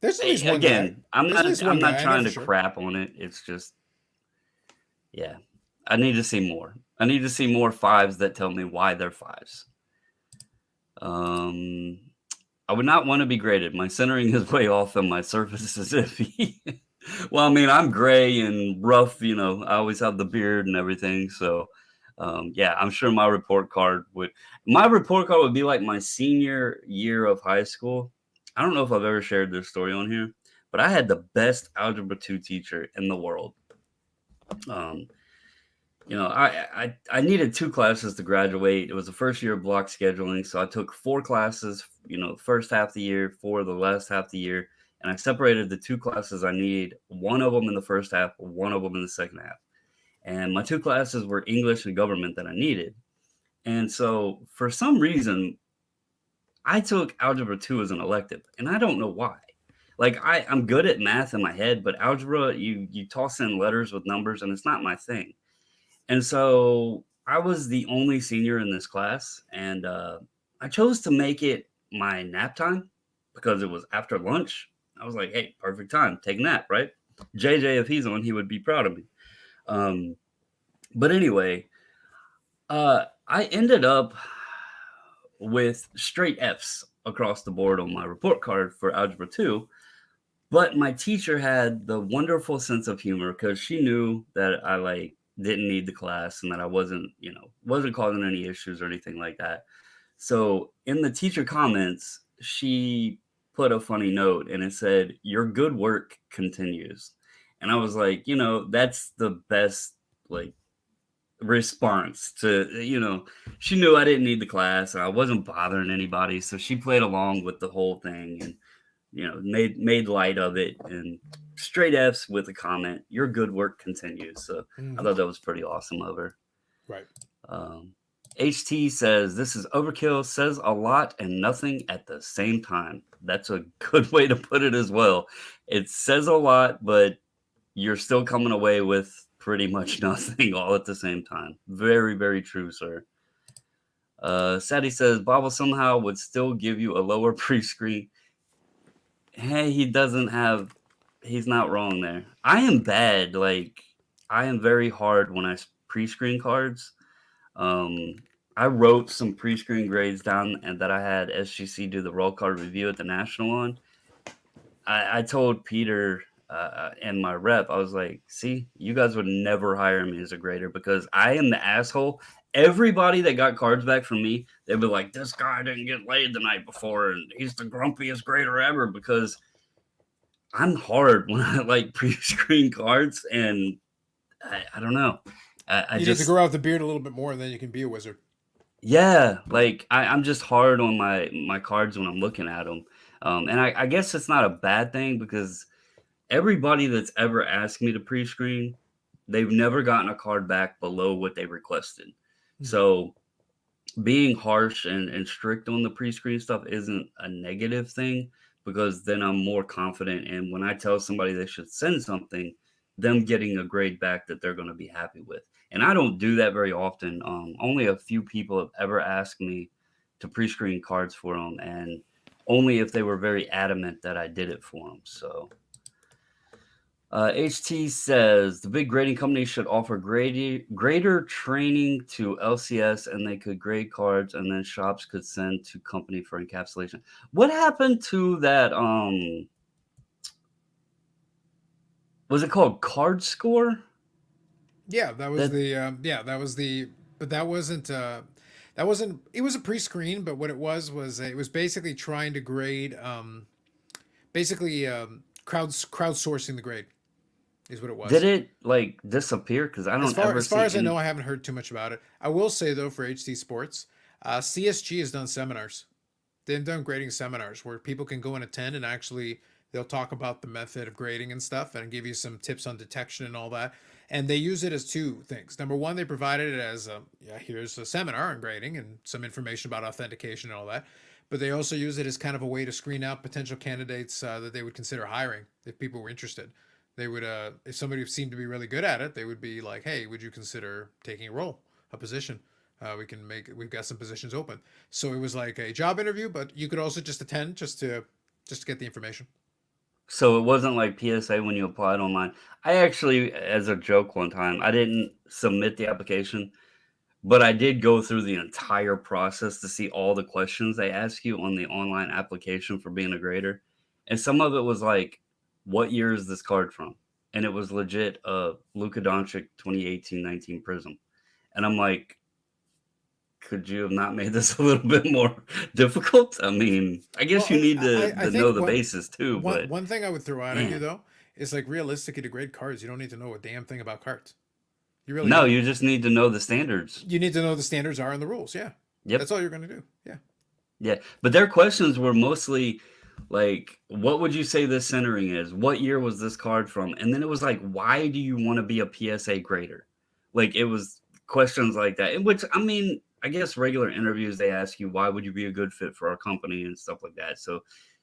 There's at least one guy. again, I'm There's at not least I'm one not guy. I know trying for to sure. crap on it. It's just, yeah, I need to see more. I need to see more fives that tell me why they're fives. Um, I would not want to be graded. My centering is way off and my surface is iffy. Well, I mean, I'm gray and rough, I always have the beard and everything. So, yeah, I'm sure my report card would be like my senior year of high school. I don't know if I've ever shared this story on here, but I had the best algebra 2 teacher in the world. Um, I needed two classes to graduate. It was the first year of block scheduling, so I took four classes. First half of the year, four the last half of the year, and I separated the two classes I need. One of them in the first half, one of them in the second half. And my two classes were English and government that I needed. And so, for some reason, I took algebra two as an elective, and I don't know why. Like I'm good at math in my head, but algebra, you toss in letters with numbers, and it's not my thing. And so I was the only senior in this class, and I chose to make it my nap time because it was after lunch. I was like, "Hey, perfect time, take a nap, right?" JJ, if he's on, he would be proud of me. Um, but anyway, I ended up with straight Fs across the board on my report card for Algebra 2. But my teacher had the wonderful sense of humor because she knew that I didn't need the class and that I wasn't causing any issues or anything like that. So in the teacher comments, she put a funny note and it said, "Your good work continues." And I was like, that's the best like response to, she knew I didn't need the class and I wasn't bothering anybody. So she played along with the whole thing and made light of it and straight F's with a comment. Your good work continues. So I Hmm. thought that was pretty awesome of her. Right. Um, HT says this is overkill, says a lot and nothing at the same time. That's a good way to put it as well. It says a lot, but you're still coming away with pretty much nothing all at the same time. Very, very true, sir. Sadie says Bobble somehow would still give you a lower pre-screen. Hey, he's not wrong there. I am bad. Like, I am very hard when I pre-screen cards. Um, I wrote some pre-screen grades down and that I had SGC do the roll card review at the national on. I told Peter and my rep, I was like, see, you guys would never hire me as a grader because I am the asshole. Everybody that got cards back from me, they'd be like, this guy didn't get laid the night before and he's the grumpiest grader ever because I'm hard when I like pre-screen cards, and I don't know. I You need to just grow out the beard a little bit more, and then you can be a wizard. Yeah, like I'm just hard on my cards when I'm looking at them, and I guess it's not a bad thing because everybody that's ever asked me to pre-screen, they've never gotten a card back below what they requested. Mhm. So being harsh and strict on the pre-screen stuff isn't a negative thing because then I'm more confident in when I tell somebody they should send something, them getting a grade back that they're going to be happy with. And I don't do that very often. Only a few people have ever asked me to pre-screen cards for them, and only if they were very adamant that I did it for them. So HT says the big grading companies should offer greater training to LCS and they could grade cards and then shops could send to company for encapsulation. What happened to that? Was it called Card Score? Yeah, that was That the that was the but that wasn't it was a pre-screen, but what it was it was basically trying to grade basically crowdsourcing the grade is what it did was. it like disappear? Because I don't ever As far see as I know, any. I haven't heard too much about it. I will say though, for HT Sports, CSG has done seminars. They've done grading seminars where people can go and attend and actually they'll talk about the method of grading and stuff and give you some tips on detection and all that. And they use it as two things. Number one, they provided it as yeah, here's a seminar on grading and some information about authentication and all that. But they also use it as kind of a way to screen out potential candidates that they would consider hiring if people were interested. They would, if somebody seemed to be really good at it, they would be like, "Hey, would you consider taking a role, a position? We've got some positions open." So it was like a job interview, but you could also just attend just to get the information. So it wasn't like PSA when you applied online. I actually, as a joke one time, I didn't submit the application. But I did go through the entire process to see all the questions they ask you on the online application for being a grader, and some of it was like, "What year is this card from?" And it was legit, Luka Doncic 2018-19 Prism, and I'm like, "Could you have not made this a little bit more difficult?" I mean, I guess you Well, need I to know think the basis too, but one thing I would throw out at you man. though is like realistically to grade cards, you don't need to know a damn thing about cards. You really No, don't. you just need to know the standards. You need to know the standards are and the rules. Yeah, Yep. that's all you're going to do. Yeah. Yeah, but their questions were mostly like, "What would you say this centering is? What year was this card from?" And then it was like, "Why do you want to be a PSA grader?" Like it was questions like that. In which I mean, I guess regular interviews they ask you, "Why would you be a good fit for our company?" and stuff like that. So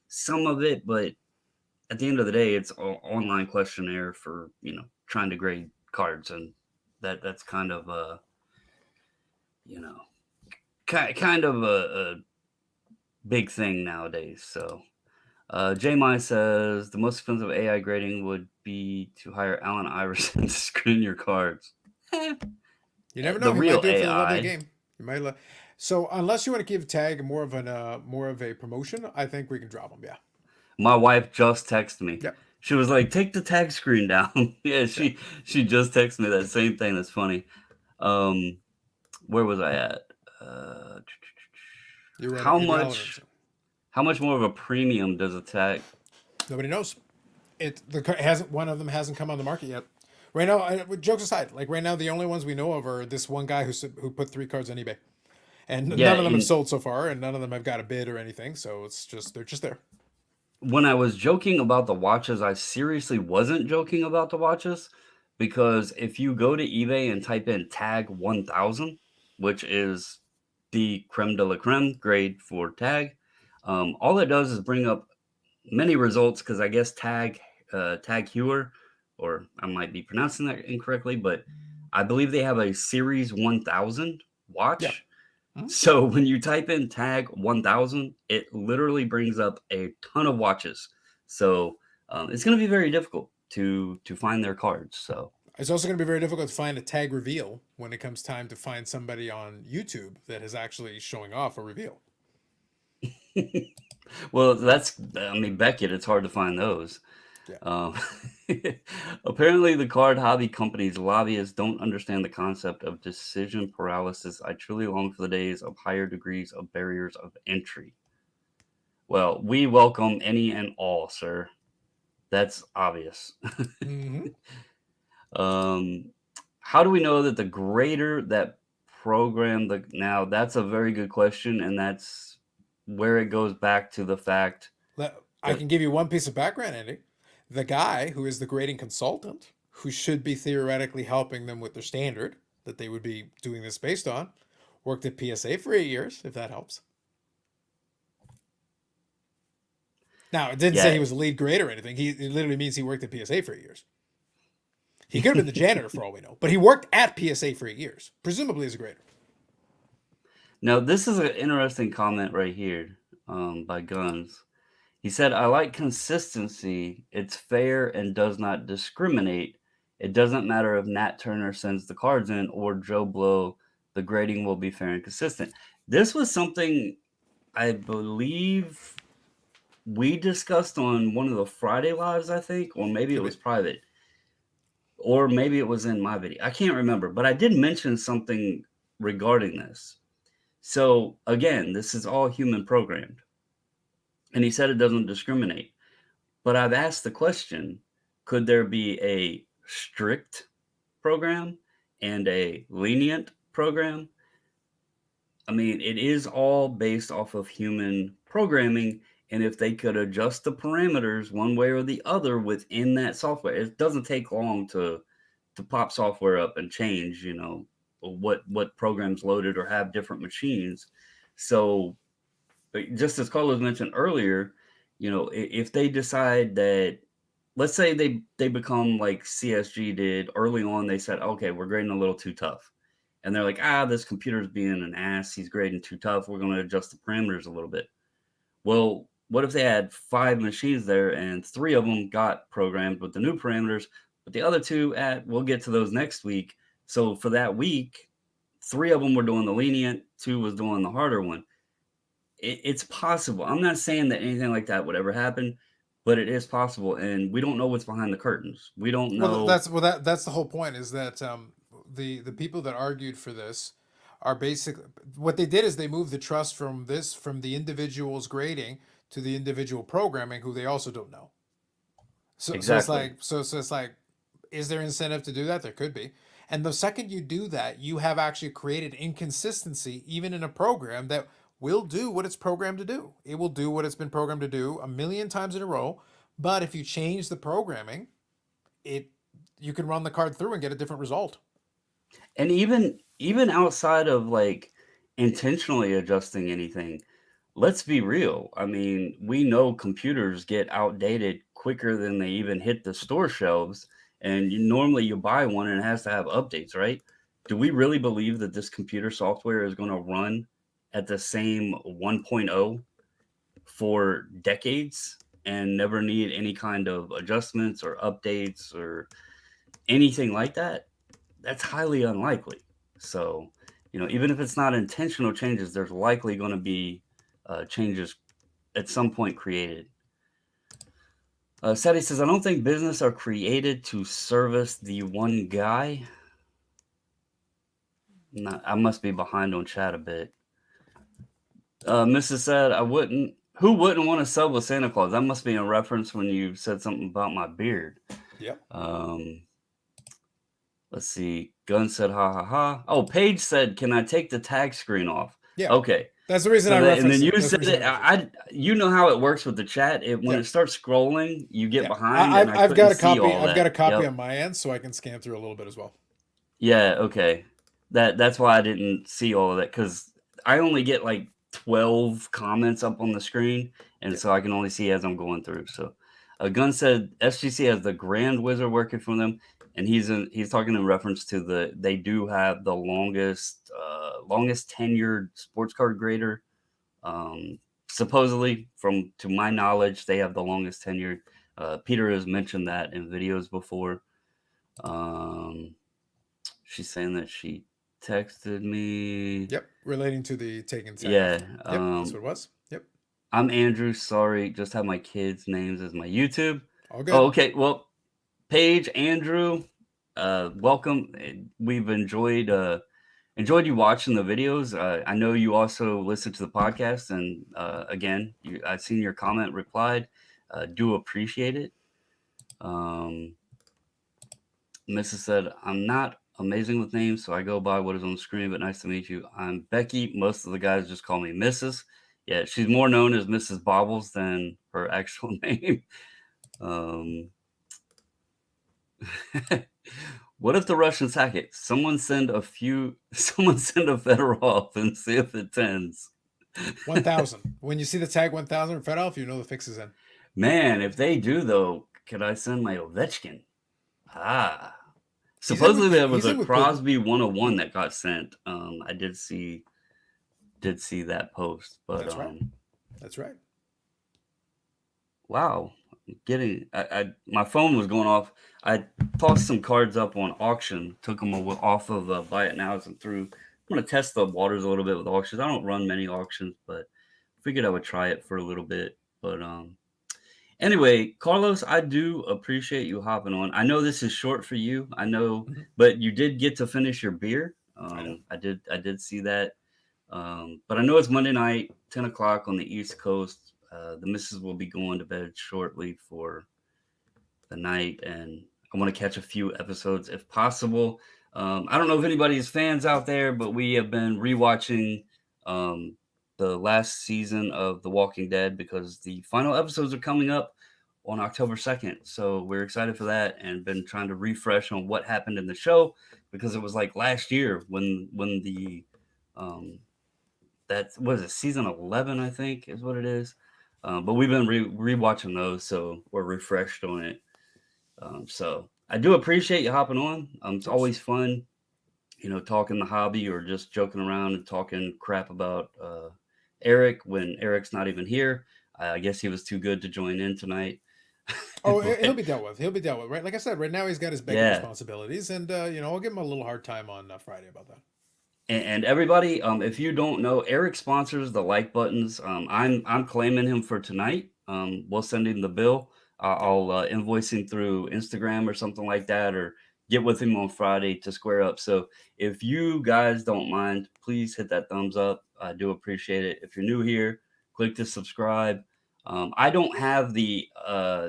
some of it, but at the end of the day, it's online questionnaire for trying to grade cards, and that's kind of you know kind of a big thing nowadays. So. J Mai says the most expensive AI grading would be to hire Allen Iverson to screen your cards. Eh, You never the know. He might real do it for the love of the AI. game. You might. So unless you want to give Tag more of a promotion, I think we can drop him. Yeah. My wife just texted me. Yep. She was like, "Take the tag screen down." Yeah, Yeah. she just texted me that same thing. That's funny. Um, where was I at? Uh, You're right. how Irrelevant. much how much more of a premium does a tag? Nobody knows. Hasn't one of them hasn't come on the market yet. Right now, jokes aside, like right now, the only ones we know of are this one guy who put three cards on eBay, and Yeah, none of them have and sold so far, and none of them have got a bid or anything. So it's just they're just there. when I was joking about the watches, I seriously wasn't joking about the watches because if you go to eBay and type in tag 1000, which is the creme de la creme grade for tag, all it does is bring up many results because I guess tag Heuer, or I might be pronouncing that incorrectly, but I believe they have a Series 1000 Yeah. watch. Mhm. So when you type in tag 1000, it literally brings up a ton of watches. So it's going to be very difficult to find their cards. So It's also going to be very difficult to find a tag reveal when it comes time to find somebody on YouTube that is actually showing off a reveal. well, I mean Beckett. It's hard to find those. Yeah. Um, apparently, the card hobby companies' lobbyists don't understand the concept of decision paralysis. I truly long for the days of higher degrees of barriers of entry. Well, we welcome any and all, sir. That's obvious. Hmm. um, how do we know that the grader that program the now? That's a very good question, and that's where it goes back to the fact I that can give you one piece of background, Andy. The guy who is the grading consultant, who should be theoretically helping them with their standard that they would be doing this based on, worked at PSA for 8 years, if that helps. Now, it didn't say he yeah. was a lead grader or anything. It literally means he worked at PSA for 8 years. He could have been the janitor for all we know, but he worked at PSA for 8 years, presumably as a grader. Now this is an interesting comment right here by Guns. He said, "I like consistency. It's fair and does not discriminate. It doesn't matter if Nat Turner sends the cards in or Joe Blow. The grading will be fair and consistent." This was something I believe we discussed on one of the Friday lives, I think, or maybe it Could be. was private, or maybe it was in my video. I can't remember, but I did mention something regarding this. So again, this is all human programmed. And he said it doesn't discriminate. But I've asked the question, could there be a strict program and a lenient program? I mean, it is all based off of human programming. And if they could adjust the parameters one way or the other within that software, it doesn't take long to pop software up and change, what programs loaded or have different machines. So just as Carlos mentioned earlier, if they decide that, let's say they become like CSG did early on, they said, okay, we're grading a little too tough. And they're like, this computer's being an ass. He's grading too tough. We're going to adjust the parameters a little bit. Well, what if they had 5 machines there and 3 of them got programmed with the new parameters, but the other 2 we'll get to those next week. So for that week, 3 of them were doing the lenient, 2 was doing the harder one. It's possible. I'm not saying that anything like that would ever happen, but it is possible, and we don't know what's behind the curtains. We don't know That's the whole point. Is that the people that argued for this are basically what they did is they moved the trust from the individual's grading to the individual programming, who they also don't know. So it's exactly. like it's like, is there incentive to do that? There could be. And the second you do that, you have actually created inconsistency even in a program that will do what it's programmed to do. It will do what it's been programmed to do a million times in a row. But if you change the programming, it you can run the card through and get a different result. And even outside of like intentionally adjusting anything, let's be real. I mean, we know computers get outdated quicker than they even hit the store shelves, and normally you buy one and it has to have updates, right? Do we really believe that this computer software is going to run at the same 1.0 for decades and never need any kind of adjustments or updates or anything like that? That's highly unlikely. So, even if it's not intentional changes, there's likely going to be changes at some point created. Seti says, I don't think business are created to service the one guy. I must be behind on chat a bit. Mrs. said, who wouldn't want to sub with Santa Claus? That must be a reference when you said something about my beard. Yep. Let's see. Gun said, ha ha ha. Oh, Paige said, can I take the tag screen off? Yeah. Okay. That's the reason I And referenced then it. you That's the said reason it. I referenced You know how it works with the chat. When Yeah. it starts scrolling, you get Yeah. behind, and I I've got couldn't a see copy. all I've that. got a copy Yep. on my end, so I can scan through a little bit as well. Yeah. Okay. That's why I didn't see all of that, because I only get like 12 comments up on the screen, and so I can only see as I'm going through. So, Gun said SGC has the Grand Wizard working for them, and he's talking in reference to they do have the longest tenured sports card grader. Supposedly, to my knowledge, they have the longest tenure. Peter has mentioned that in videos before. She's saying that she texted me. Yep. Relating to the taking tag Yeah. off. Yep. That's what it was. Yep. I'm Andrew. Sorry, just have my kids' names as my YouTube. All good. Oh, okay. Well, Paige, Andrew, welcome. We've enjoyed you watching the videos. I know you also listen to the podcast, and again, I've seen your comment replied. Do appreciate it. Mrs. said, I'm not amazing with names, so I go by what is on the screen, but nice to meet you. I'm Becky. Most of the guys just call me Mrs. Yeah, she's more known as Mrs. Bobbles than her actual name. Um, what if the Russians hack it? Someone send a Fedorov and see if it tends. 1,000. When you see the tag 1,000 for Fedorov, you know the fix is in. Man, if they do though, could I send my Ovechkin? Ah, He's supposedly there was a in with good. Crosby 101 that got sent. I did see that post, but That's right. That's right. wow, getting my phone was going off. I tossed some cards up on auction, took them off of Buy It Nows and through. I'm gonna test the waters a little bit with auctions. I don't run many auctions, but figured I would try it for a little bit. But anyway, Carlos, I do appreciate you hopping on. I know this is short for you. I know, Mhm. but you did get to finish your beer. I know. I did see that. But I know it's Monday night, 10 o'clock on the East Coast. The missus will be going to bed shortly for the night, and I want to catch a few episodes if possible. I don't know if anybody's fans out there, but we have been rewatching um, the last season of The Walking Dead because the final episodes are coming up on October 2nd. So we're excited for that and been trying to refresh on what happened in the show because it was like last year when the um, that was it season 11, I think is what it is. But we've been rewatching those, so we're refreshed on it. So I do appreciate you hopping on. Of It's course. always fun, talking the hobby or just joking around and talking crap about Eric when Eric's not even here. I guess he was too good to join in tonight. Oh, he'll But be dealt with. He'll be dealt with, right? Like I said, right now he's got his bigger yeah, responsibilities, and I'll give him a little hard time on Friday about that. and everybody, if you don't know, Eric sponsors the like buttons. I'm claiming him for tonight. We'll send him the bill. Yep. I'll invoice him through Instagram or something like that, or get with him on Friday to square up. So if you guys don't mind, please hit that thumbs up. I do appreciate it. If you're new here, click to subscribe. I don't have the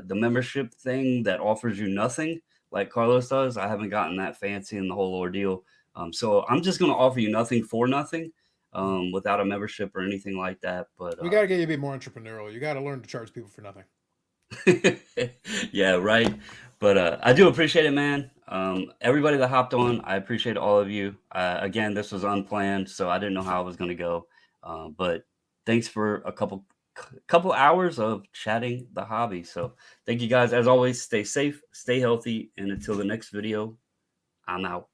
membership thing that offers you nothing like Carlos does. I haven't gotten that fancy in the whole ordeal. So I'm just going to offer you nothing for nothing, Mhm. without a membership or anything like that. But We got to get you to be more entrepreneurial. You got to learn to charge people for nothing. yeah, right. But I do appreciate it, man. Everybody that hopped on, I appreciate all of you. Again, this was unplanned, so I didn't know how it was going to go. But thanks for a couple hours of chatting the hobby. So thank you guys. As always, stay safe, stay healthy, and until the next video, I'm out.